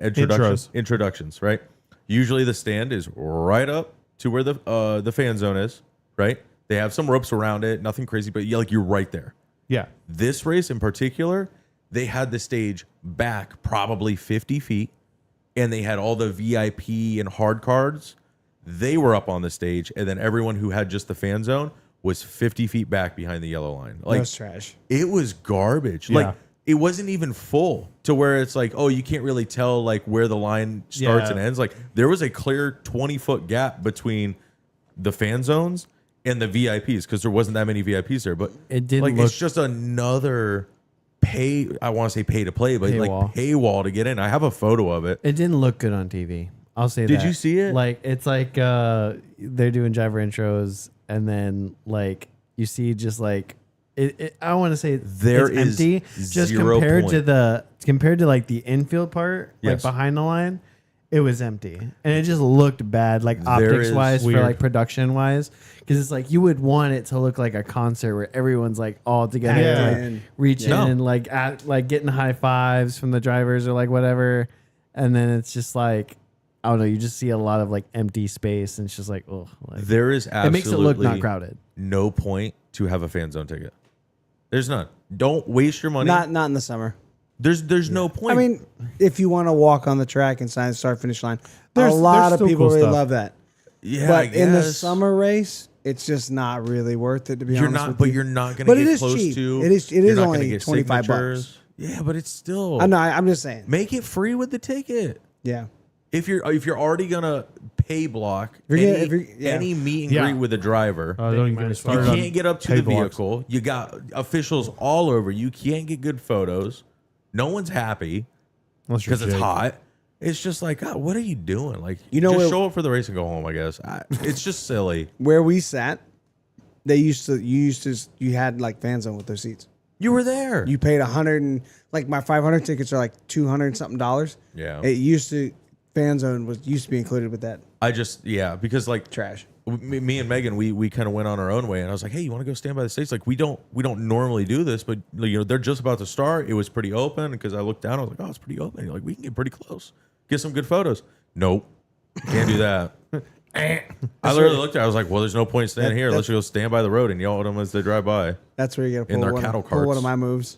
introductions, right? Usually the stand is right up to where the fan zone is, right? They have some ropes around it, nothing crazy, but you're right there. Yeah. This race in particular, they had the stage back probably 50 feet, and they had all the VIP and hard cards. They were up on the stage, and then everyone who had just the fan zone was 50 feet back behind the yellow line. Like, That's trash. it was garbage. Yeah. Like, it wasn't even full to where it's like, oh, you can't really tell like where the line starts Yeah. and ends. Like, there was a clear 20-foot gap between the fan zones and the VIPs because there wasn't that many VIPs there. But It didn't like look- it's just another I want to say pay to play, but like Paywall. paywall to get in. I have a photo of it. It didn't look good on TV. I'll say that. Did you see it? Like it's like they're doing driver intros, and then like you see just like I don't want to say There it's is empty. Just 0 compared point. to like the infield part, Yes. like behind the line, it was empty, and it just looked bad, like optics wise, for weird. like production wise, because it's like you would want it to look like a concert where everyone's like all together, Yeah. like reaching and like getting high fives from the drivers or like whatever, and then it's just like I don't know, you just see a lot of like empty space, and it's just like oh, like, There is absolutely it makes it look not crowded. no point to have a fan zone ticket. There's none. Don't waste your money. Not in the summer. There's no point. I mean, if you want to walk on the track and sign start finish line, There's a lot of still people cool really stuff. love that. yeah, But I in the guess. summer race, it's just not really worth it to be you're honest not. with But you. you're not going But to it get is close cheap. to. It is you're not gonna only get $25. signatures. Yeah, but it's still. I know. I'm just saying. Make it free with the ticket. Yeah. If you're already gonna pay block If you're any, gonna- if you're- yeah. any meet and Yeah. greet with a driver, Don't even get me you started on can't get up to pay the blocks. vehicle. You got officials all over. You can't get good photos. No one's happy Unless you're because it's Jake. hot. It's just like, God, what are you doing? Like, You know just where- show up for the race and go home. I guess it's just silly. Where we sat, you had like fan zone with those seats. You were there. You paid 100 and like my 500 tickets are like 200 something dollars. Yeah. It used to fan zone used to be included with that because like trash. me and Megan, we kind of went on our own way, and I was like, "Hey, you want to go stand by the stage?" Like we don't normally do this, but they're just about to start. It was pretty open because I looked down. I was like, "Oh, it's pretty open." You're like, we can get pretty close, get some good photos. Nope, can't do that. I literally looked at it. I was like, "Well, there's no point standing here. Let's go stand by the road and yell at them as they drive by." That's where you got to In pull, their one, cattle pull one carts. of my moves.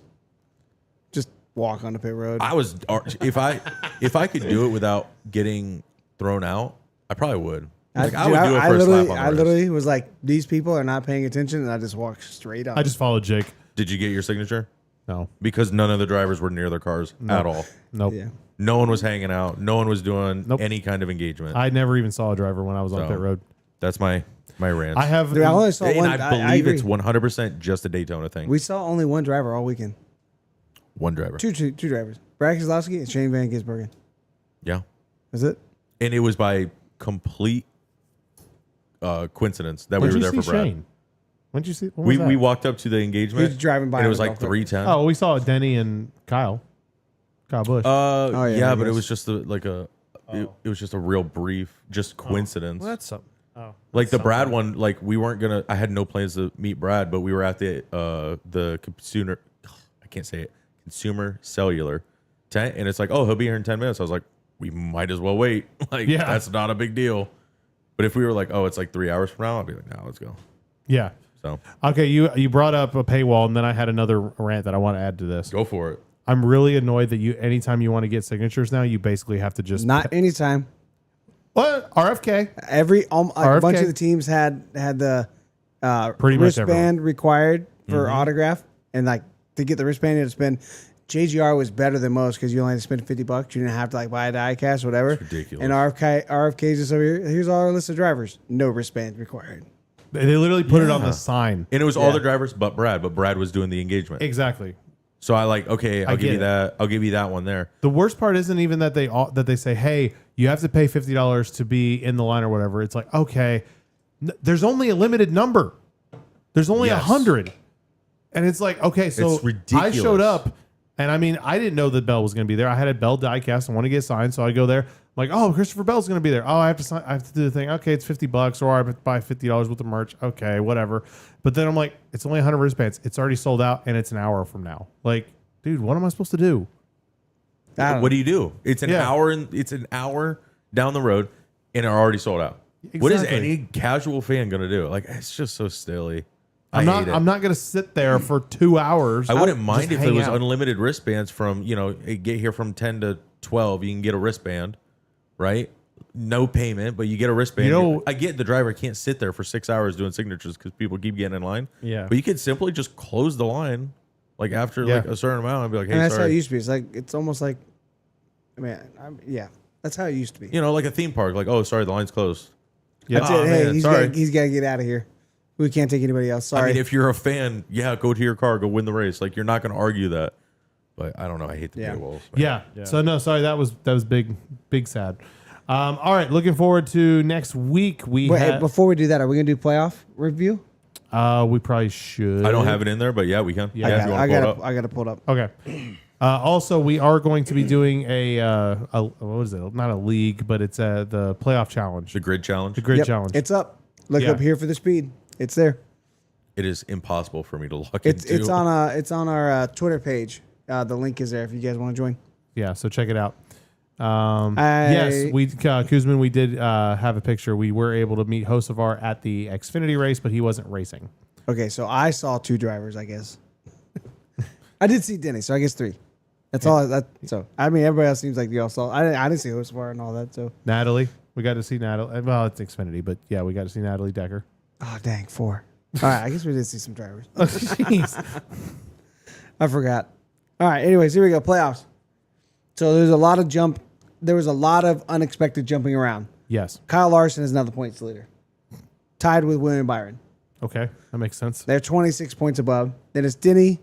Just walk on the pit road. I was if I could do it without getting thrown out, I probably would. Like I would do it for a slap on the I wrist. literally was like, these people are not paying attention, and I just walked straight up. I just followed Jake. Did you get your signature? No. Because none of the drivers were near their cars at all. Nope. yeah. No one was hanging out. No one was doing Nope. any kind of engagement. I never even saw a driver when I was on So, pit road. That's my rant. I have. Dude, I only saw and one. I I believe agree. it's 100% just a Daytona thing. We saw only one driver all weekend. One driver. Two drivers. Brad Keselowski and Shane Van Gisbergen. Yeah. Is it? And it was by complete coincidence that When'd we were you there see for Brad. Shane? When'd you see? When was We that? walked up to the engagement. He was driving by And it on was a like golf cart. 3:10. Oh, we saw Denny and Kyle Bush. Yeah, I but it guess. was just it was just a real brief, just coincidence. Well, that's something. Oh, Like the Brad one, like we weren't gonna. I had no plans to meet Brad, but we were at the consumer. I can't say it. Consumer cellular tent, and it's like, oh, he'll be here in 10 minutes. I was like, we might as well wait. Like, Yeah. that's not a big deal. But if we were like, oh, it's like 3 hours from now, I'd be like, no, let's go. yeah. So Okay, you brought up a paywall, and then I had another rant that I want to add to this. go for it. I'm really annoyed that anytime you want to get signatures now, you basically have to just Not anytime. what RFK. Every a RFK? bunch of the teams had the Pretty much everyone. wristband required for autograph, and like to get the wristband, you had to spend. JGR was better than most because you only had to spend $50. You didn't have to like buy a die cast or whatever. It's ridiculous. And RFK's just over here. Here's our list of drivers. No wristband required. They literally put it on the sign. And it was all the drivers but Brad was doing the engagement. Exactly. So I like, okay, I'll give get you it. that. I'll give you that one there. The worst part isn't even that they say, "Hey, you have to pay $50 to be in the line or whatever." It's like, okay, there's only a limited number. There's only Yes. 100, and it's like, okay, so It's ridiculous. I showed up, and I mean, I didn't know that Bell was going to be there. I had a Bell diecast and want to get signed, so I go there. I'm like, oh, Christopher Bell's going to be there. Oh, I have to sign. I have to do the thing. Okay, it's $50, or I have to buy $50 worth of merch. Okay, whatever. But then I'm like, it's only 100 wristbands. It's already sold out, and it's an hour from now. Like, dude, what am I supposed to do? I don't What do you do? It's an Yeah. hour. It's an hour down the road, and are already sold out. What is Exactly. any casual fan gonna do? Like, it's just so silly. I I'm hate it. not going to sit there for 2 hours. I wouldn't Just mind if there hang was out. unlimited wristbands from, get here from 10 to 12. You can get a wristband, right? No payment, but you get a wristband. You know- I get the driver can't sit there for 6 hours doing signatures because people keep getting in line. Yeah. But you could simply just close the line, like after Yeah. like a certain amount, and be like, hey, And that's how it sorry. used to be. It's like it's almost like, yeah, that's how it used to be. Like a theme park. Like, oh, sorry, the line's closed. Yeah. That's Oh, it. Hey, man, he's sorry. got to get out of here. We can't take anybody else. Sorry. I mean, if you're a fan, yeah, go to your car, go win the race. Like, you're not going to argue that. But I don't know. I hate the Yeah. paywalls. Yeah. So no, sorry, that was big sad. All right, looking forward to next week. Wait, hey, before we do that, are we gonna do playoff review? We probably should. I don't have it in there, but yeah, we can. Yeah. Yeah, if you want to pull it up. I got to pull it up. Okay. Also, we are going to be doing a what is it? Not a league, but it's the playoff challenge, The grid challenge. the grid Yep, challenge. it's up. Look Yeah. up here for the speed. It's there. It is impossible for me to log It's into. it's on our Twitter page. The link is there if you guys want to join. Yeah, so check it out. Yes, we Kuzman, we did have a picture. We were able to meet Hocevar at the Xfinity race, but he wasn't racing. Okay, so I saw 2 drivers, I guess. I did see Denny, so I guess 3. That's all. So I mean, everybody else seems like you all saw. I didn't see Hocevar and all that. So Natalie, we got to see Natalie. Well, it's Xfinity, but yeah, we got to see Natalie Decker. oh dang, 4. All right, I guess we did see some drivers. Oh, jeez. I forgot. All right, anyways, here we go. Playoffs. So there was a lot of unexpected jumping around. Yes. Kyle Larson is now the points leader, tied with William Byron. Okay, that makes sense. They're 26 points above. Then it's Denny,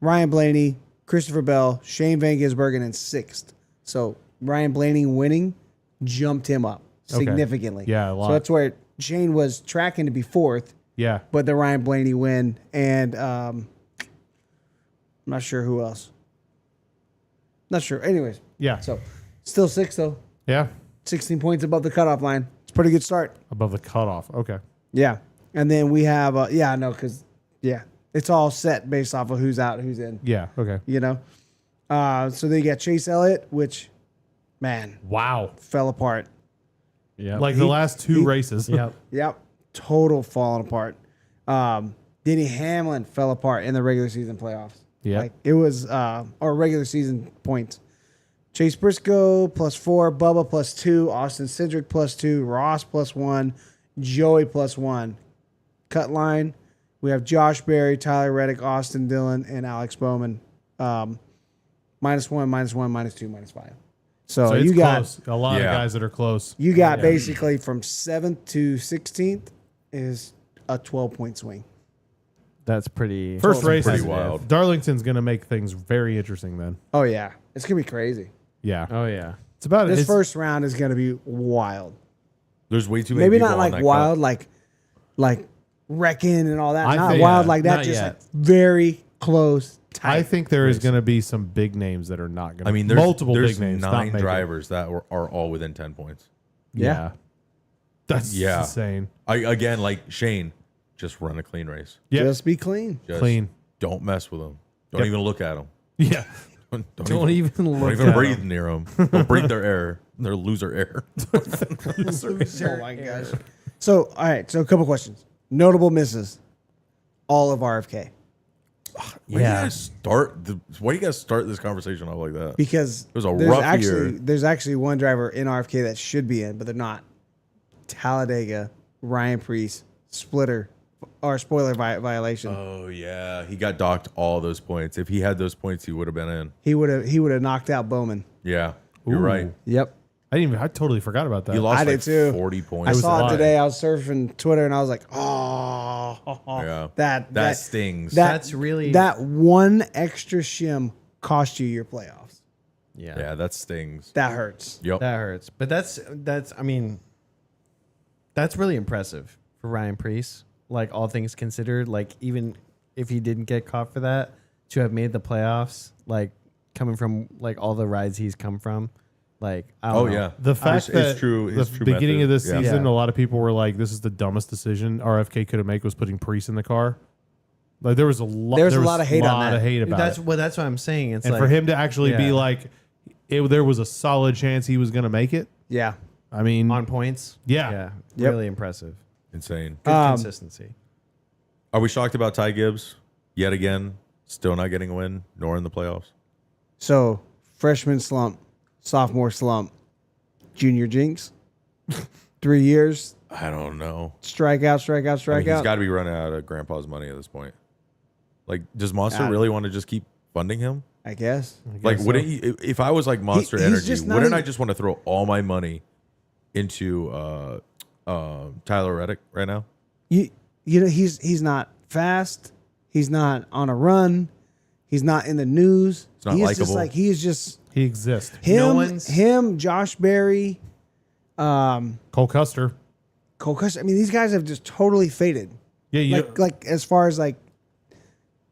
Ryan Blaney, Christopher Bell, Shane Van Gisbergen in 6th. So Ryan Blaney winning jumped him up Okay. significantly. Yeah, a lot. So that's where Shane was tracking to be 4th, Yeah. but the Ryan Blaney win. And I'm not sure who else. Not sure. Anyways, Yeah. so still 6th, though. Yeah. 16 points above the cutoff line. It's a pretty good start. Above the cutoff. Okay. Yeah. And then we have, it's all set based off of who's out, who's in, Yeah. Okay. you know? So then you got Chase Elliott, which, man, Wow. fell apart. Yeah. Like the last 2 races. Yep. Yep. Total falling apart. Denny Hamlin fell apart in the regular season playoffs. Yeah. Like it was, or regular season points. Chase Briscoe +4, Bubba +2, Austin Cindric +2, Ross +1, Joey +1. Cut line, we have Josh Berry, Tyler Reddick, Austin Dillon, and Alex Bowman. -1, -1, -2, -5. So it's you got close. A lot of Yeah. guys that are close. you got basically from 7th to 16th is a 12-point swing. That's pretty. First race pretty is wild. Darlington's going to make things very interesting then. Oh yeah, it's gonna be crazy. Yeah. Oh yeah. It's about This it's, first round is gonna be wild. There's way too many Maybe people not on like that wild, cup. like wrecking and all that. I Not think- wild yeah, like that. not Just yet. like very close. Tight. I think there is going to be some big names that are not going to. I mean, there's multiple there's big names. not 9 make it. drivers that are all within 10 points. Yeah. That's Yeah. insane. Again, like Shane, just run a clean race. Yeah. Just be clean. Just Clean. Don't mess with them. Don't Yep. even look at them. Yeah. Don't even look. Don't even at breathe them. near them. Don't breathe their air. Their loser air. Oh my gosh. So all right. So a couple questions. Notable misses. All of RFK Why do you guys start this conversation off like that? because was a there's rough actually year. there's actually one driver in RFK that should be in, but they're not. Talladega, Ryan Preece, splitter or spoiler violation. Oh yeah, he got docked all those points. If he had those points, he would have been in. He would have knocked out Bowman. Yeah, you're Ooh. right. Yep. I totally forgot about that. He lost I did like too. 40 points. I was saw it live. today. I was surfing Twitter and I was like, oh, Yeah. that stings. That's really- that one extra shim cost you your playoffs. Yeah. yeah, that stings. That hurts. Yep. That hurts. But that's I mean, that's really impressive for Ryan Preece. Like all things considered, like even if he didn't get caught for that, to have made the playoffs, like coming from like all the rides he's come from, like I don't know. yeah. The fact that it's true. the It's true beginning method. of this Yeah. season, Yeah. a lot of people were like, "This is the dumbest decision RFK could have made was putting Preece in the car." Like there was a lot. There's a lot of hate on that. about That's it. that's what I'm saying. It's And like for him to actually be yeah. like, there was a solid chance he was going to make it. Yeah. I mean, on points. Yeah. Yeah. Yep. Really impressive. Insane. Good Um, consistency. Are we shocked about Ty Gibbs yet again? Still not getting a win, nor in the playoffs. So freshman slump, sophomore slump, junior jinx. 3 years, I don't know. strikeout. I mean, he's got to be running out of grandpa's money at this point. Like, does Monster really want to just keep funding him? I guess. Like, so. wouldn't you, if I was like Monster he's Energy, just not wouldn't I even- just want to throw all my money into Tyler Reddick right now? You know he's not fast. He's not on a run. He's not in the news. He's not just likable. like he exists. No Him, Josh Berry, Cole Custer. Cole Custer. I mean, these guys have just totally faded. Yeah, you Like as far as like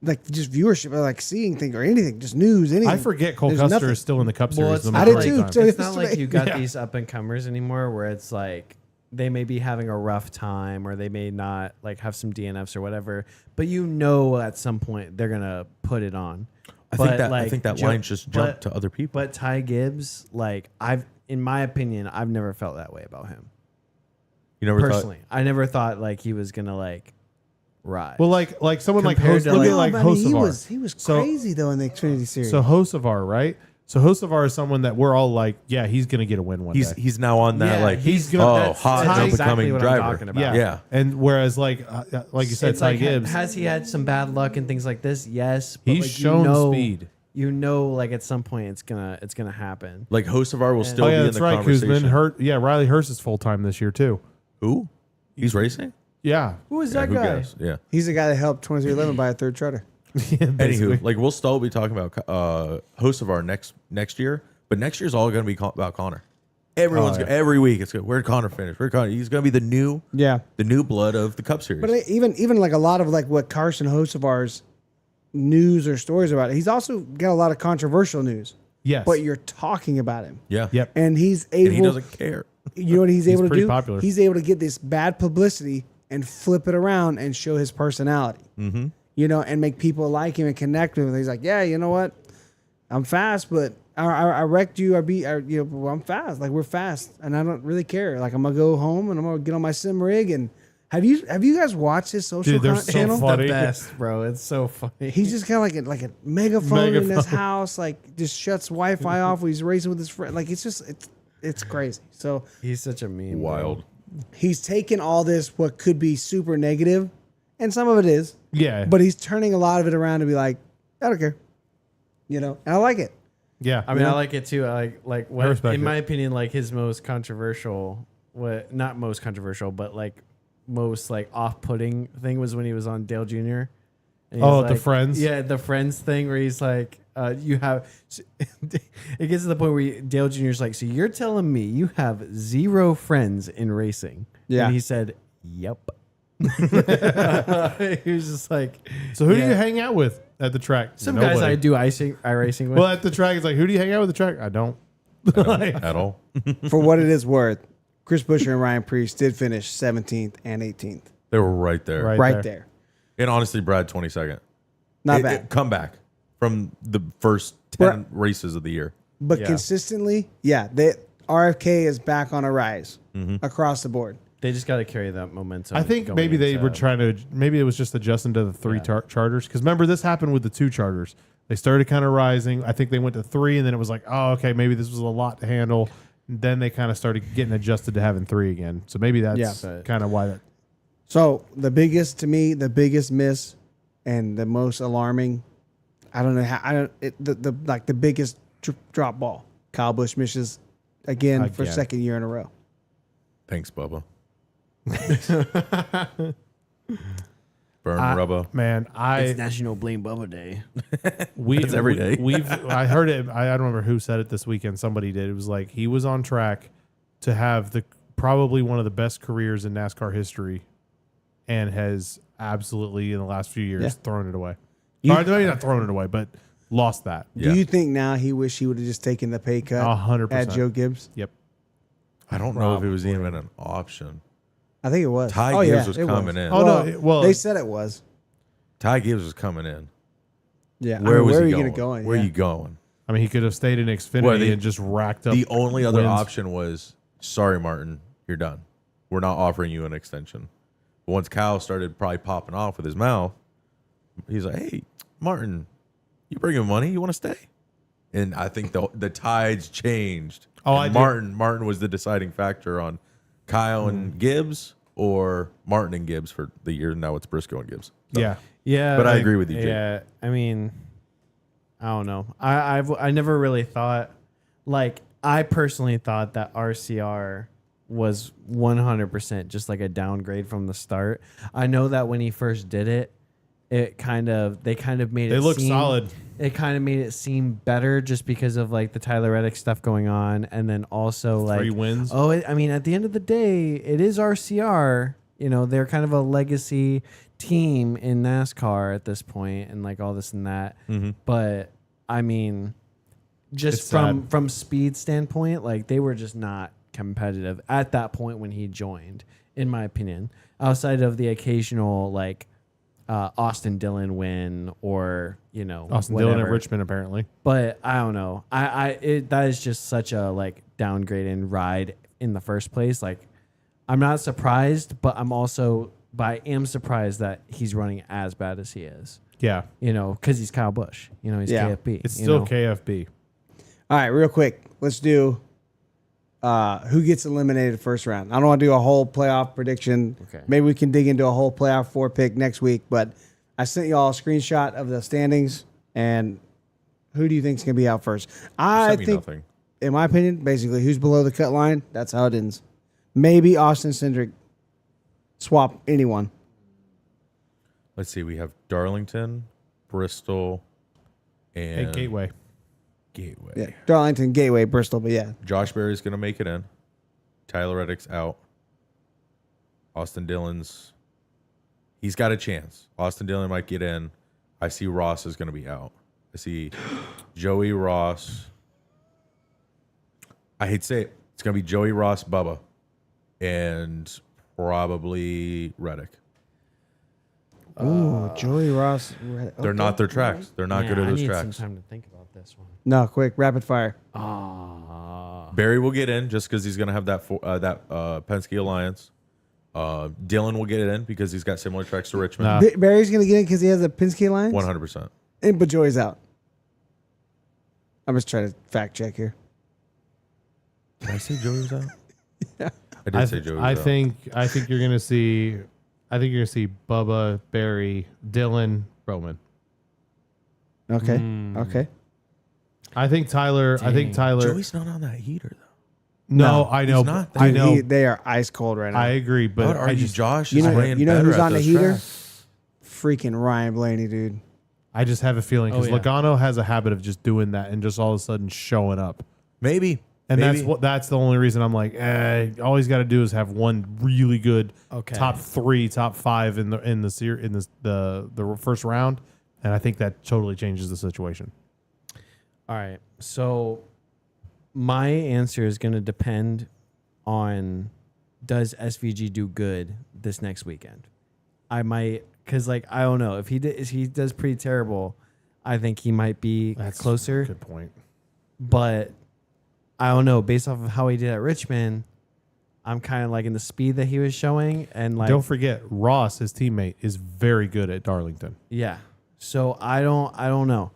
like just viewership or like seeing things or anything, just news, anything. I forget Cole There's Custer nothing. is still in the Cup Well, Series. it's the not I did majority too. of the So time. It's not like you got Yeah. these up and comers anymore where it's like they may be having a rough time or they may not like have some DNFs or whatever, but you know at some point they're gonna put it on. I think that line just jumped to other people. But Ty Gibbs, like in my opinion, I've never felt that way about him. You never Personally, I never thought like he was gonna like rise. Well, like someone like Compared to, look at like- like No, but I mean, Hocevar. he was So- crazy though in the Xfinity series. So Hocevar, right? So Hocevar is someone that we're all like, yeah, he's gonna get a win one day. he's now on that Yeah, like he's gonna- that's hot that's up and exactly coming what I'm driver. talking about. yeah, Yeah. And whereas like you said, it's Ty like, Gibbs, has he had some bad luck and things like this? Yes, but he's like, shown speed. You know, like at some point it's gonna happen. Like Hocevar will still Oh be yeah, in that's the right. conversation. Kuzman, Riley Hurst is full time this year too. Who? He's racing? Yeah. Who is Yeah, that who guy? cares? Yeah. He's the guy that helped 2311 by a third charter. Anywho, like we'll still be talking about Hocevar next year, but next year's all going to be about Connor. Everyone's every week it's good. Where'd Connor finish? Where'd Connor? He's going to be the new blood of the Cup Series. But even like a lot of like what Carson Hocevar's news or stories about it, he's also got a lot of controversial news. Yes. But you're talking about him. yeah. Yep. And he's able And he doesn't care. you know what he's able to pretty do? popular. He's able to get this bad publicity and flip it around and show his personality. Mm-hmm. You know, and make people like him and connect with him. He's like, yeah, you know what? I'm fast, but I wrecked you. Well, I'm fast. Like we're fast, and I don't really care. Like I'm gonna go home and I'm gonna get on my sim rig. And have you guys watched his social Dude, they're so channel? funny. The best, bro. It's so funny. He's just got like a megaphone in his house. Like just shuts Wi-Fi off when he's racing with his friend. Like it's crazy. So He's such a meme. bro. Wild. he's taken all this what could be super negative, and some of it is, Yeah. but he's turning a lot of it around to be like, I don't care, you know, and I like it. yeah. I mean, I like it too. I like what, respect in it. my opinion, like his most controversial, not most controversial, but like most like off-putting thing was when he was on Dale Jr. And he's Oh, the like- Friends? Yeah, the Friends thing where he's like, you have. It gets to the point where Dale Jr.'s like, so you're telling me you have 0 friends in racing? Yeah. And he said, "Yep." He was just like, So who do yeah. you hang out with at the track? Some guys Nobody. I do iRacing with. Well, at the track, it's like, who do you hang out with at the track? I don't. At all. For what it is worth, Chris Buescher and Ryan Preece did finish 17th and 18th, They were right there. right there. And honestly, Brad 22nd. Not bad. Comeback from the first 10 races of the year. But Yeah. consistently, RFK is back on a rise across the board. They just got to carry that momentum. I think going maybe they into- were trying to. Maybe it was just adjusting to the 3 charters. Because remember, this happened with the 2 charters. They started kind of rising. I think they went to 3, and then it was like, oh, okay, maybe this was a lot to handle. And then they kind of started getting adjusted to having 3 again. So maybe that's Yeah. kind of why that. So the biggest miss and the most alarming, I don't know how the biggest drop ball. Kyle Busch misses again for Again. second year in a row. Thanks, Bubba. Burn rubber. Man, It's National Blame Bubba Day. It's every day. I heard it. I don't remember who said it this weekend. Somebody did. It was like he was on track to have probably one of the best careers in NASCAR history, and has absolutely in the last few years thrown it away. Or maybe not thrown it away, but lost that. Yeah. Do you think now he wish he would have just taken the pay cut 100%. at Joe Gibbs? Yep. I don't know if it was even an option. I think it was. Ty Gibbs was it coming in. Oh, no, well- they said it was. Ty Gibbs was coming in. Yeah. Where was where he are you going? going? Where are you going? I mean, he could have stayed in Xfinity Well, and just racked up. The only other wins. option was, sorry, Martin, you're done. We're not offering you an extension. But once Kyle started probably popping off with his mouth, he's like, hey, Martin, you bring him money. You want to stay? And I think the tides changed. Oh, And Martin was the deciding factor on Kyle and Gibbs, or Martin and Gibbs for the year. Now it's Briscoe and Gibbs. So, Yeah. Yeah, But I agree with you, Jake. Yeah, I mean, I don't know. I never really thought, like, I personally thought that RCR was 100% just like a downgrade from the start. I know that when he first did it, they kind of made it. They look seem, solid. It kind of made it seem better just because of like the Tyler Reddick stuff going on, and then also like 3 wins. Oh, I mean, at the end of the day, it is RCR. You know, they're kind of a legacy team in NASCAR at this point and like all this and that. But I mean, just It's from speed standpoint, like they were just not competitive at that point when he joined, in my opinion, outside of the occasional like Austin Dillon win or, you know, Austin whatever. Dillon at Richmond, apparently. But I don't know. That is just such a like downgrade in ride in the first place. Like I'm not surprised, but I am surprised that he's running as bad as he is. Yeah. You know, because he's Kyle Busch. You know, he's KFB. It's you still know? KFB. All right, real quick. Let's do who gets eliminated first round. I don't want to do a whole playoff prediction. Okay. Maybe we can dig into a whole playoff 4 pick next week. But I sent you all a screenshot of the standings. And who do you think is going to be out first? I think, nothing. in my opinion, basically, who's below the cut line, that's how it ends. Maybe Austin Cindric swap anyone. Let's see. We have Darlington, Bristol, and Gateway. Gateway. Yeah, Darlington, Gateway, Bristol, but yeah. Josh Berry's going to make it in. Tyler Reddick's out. Austin Dillon's, he's got a chance. Austin Dillon might get in. I see Ross is going to be out. I see Joey Ross. I hate to say it. It's going to be Joey Ross, Bubba, and probably Reddick. Ooh, Joey Ross. They're not their tracks. They're not good at I those need tracks. some time to think about this one. No, quick, rapid fire. Barry will get in just because he's going to have that Penske Alliance. Dylan will get it in because he's got similar tracks to Richmond. Barry's going to get in because he has a Penske line? 100%. But Joey's out. I'm just trying to fact check here. Did I say Joey was out? Yeah. I did say Joey was I out. think you're gonna see. I think you're gonna see Bubba, Barry, Dylan, Roman. Okay. Okay. I think Tyler. Joey's not on that heater, though. No, I know. he's not. I know. They are ice cold right now. I agree, I but would I argue just, Josh you is know, playing you know better who's at on the those heater? tracks. Freaking Ryan Blaney, dude. I just have a feeling because Oh, yeah. Logano has a habit of just doing that and just all of a sudden showing up. Maybe. And Maybe. that's the only reason I'm like, all he's got to do is have one really good Okay. top 3, top 5 in the first round, and I think that totally changes the situation. All right. So my answer is going to depend on does SVG do good this next weekend? I might, because like I don't know if he does pretty terrible. I think he might be closer. Good point. But I don't know. Based off of how he did at Richmond, I'm kind of liking the speed that he was showing, and like Don't forget, Ross, his teammate, is very good at Darlington. yeah. So I don't know.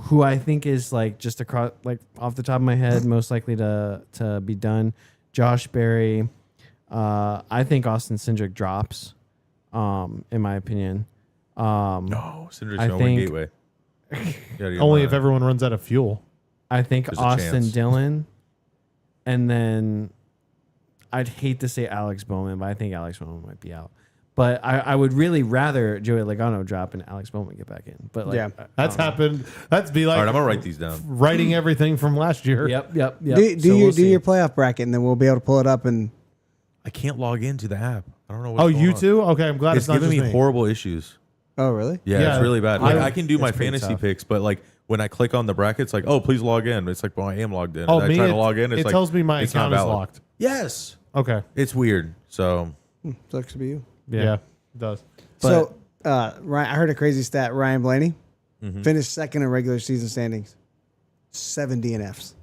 Who I think is like just across like off the top of my head most likely to be done. Josh Berry. I think Austin Cindric drops. In my opinion. No, Cindric's I going to win think- Gateway. Only if everyone runs out of fuel. I think There's a Austin chance. Dillon, and then I'd hate to say Alex Bowman, but I think Alex Bowman might be out. But I would really rather Joey Logano drop and Alex Bowman get back in. But like, Yeah. That's happened. That's be like All right, I'm going to write these down. writing everything from last year. Yep. Do So we'll do your see. playoff bracket, and then we'll be able to pull it up. And I can't log into the app. I don't know what's Oh, going you on. too? Okay, I'm glad It's it's not giving just me me. horrible issues. oh, really? Yeah, Yeah, it's really bad. Like, I- I can do my it's pretty fantasy tough. picks, but like when I click on the brackets, like, oh, please log in. It's like, well, I am logged in. Oh, and me? I try to log in. It's it like, tells me my it's not account is valid. locked. Yes. Okay. It's weird. So Sucks to be you. Yeah, it does. So, Ryan, I heard a crazy stat. Ryan Blaney finished second in regular season standings, 7 DNFs.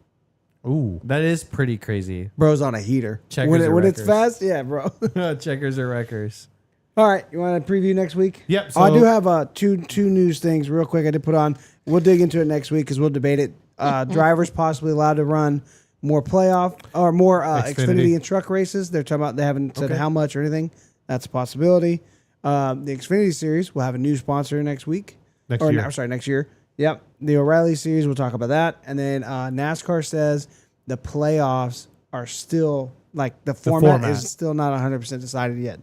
Ooh. That is pretty crazy. Bro's on a heater. Checkers when or when it's wreckers? fast, yeah, bro. Checkers or wreckers. All right, you want to preview next week? Yep, Oh, I so- do have two news things real quick. I did put on. We'll dig into it next week because we'll debate it. Drivers possibly allowed to run more playoff or more Xfinity and truck races. They're talking about they haven't said how much or anything. That's a possibility. The Xfinity Series will have a new sponsor next week. Next year. Next year. Yep. The O'Reilly Series, we'll talk about that. And then NASCAR says the playoffs are still, like, the format is still not 100% decided yet.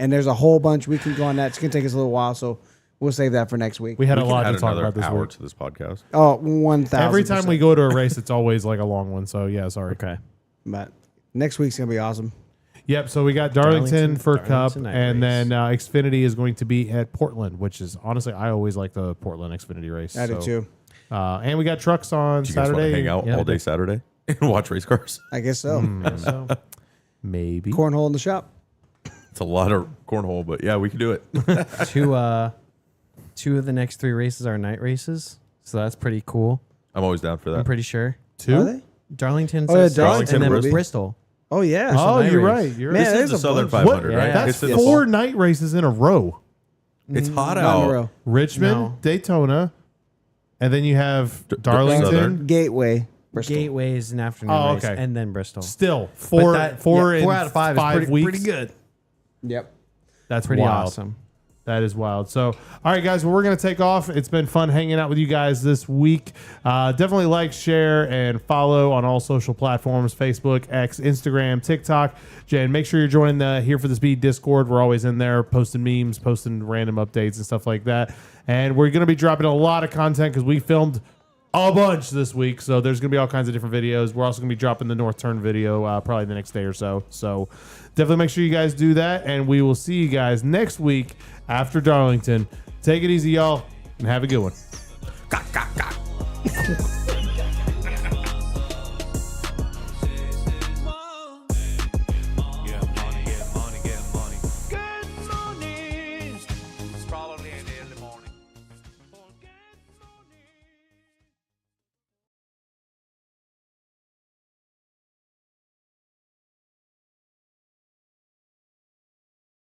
And there's a whole bunch. We can go on that. It's going to take us a little while, so we'll save that for next week. We had we a can lot add to talk another about this hour week. to this podcast. Oh, 1,000%. Every time we go to a race, it's always like a long one. So yeah, sorry. Okay. But next week's going to be awesome. Yep. So we got Darlington for Cup, Darlington night and race. then Xfinity is going to be at Portland, which is honestly I always like the Portland Xfinity race. I do too. And we got trucks on Do you guys want to Saturday. hang out Yeah. all day Saturday and watch race cars? I guess so. So maybe. Cornhole in the shop. It's a lot of cornhole, but yeah, we can do it. Two of the next 3 races are night races, so that's pretty cool. I'm always down for I'm that. pretty sure. Are Two. they? Darlington, Oh, yeah, says Darlington, and then Bristol. Bristol. Oh yeah. Oh, night you're race. right. You're Man, right. This there's is the a Southern bunch. 500, What? right? Yeah. It's in the That's 4 fall. night races in a row. It's hot Not in a out. row. Richmond, No. Daytona, and then you have Darlington. Southern. Gateway. Bristol. Gateways and afternoon Oh, race, okay. and then Bristol. Still But four that- four yeah, in 4 out of 5 is pretty, weeks. pretty good. Yep. That's Pretty wild. awesome. That is wild. So, all right, guys, well, we're going to take off. It's been fun hanging out with you guys this week. Definitely like, share, and follow on all social platforms, Facebook, X, Instagram, TikTok. Jen, make sure you're joining the Here for the Speed Discord. We're always in there posting memes, posting random updates and stuff like that. And we're going to be dropping a lot of content because we filmed a bunch this week. So there's going to be all kinds of different videos. We're also going to be dropping the North Turn video probably the next day or so. So definitely make sure you guys do that. And we will see you guys next week after Darlington. Take it easy, y'all, and have a good one.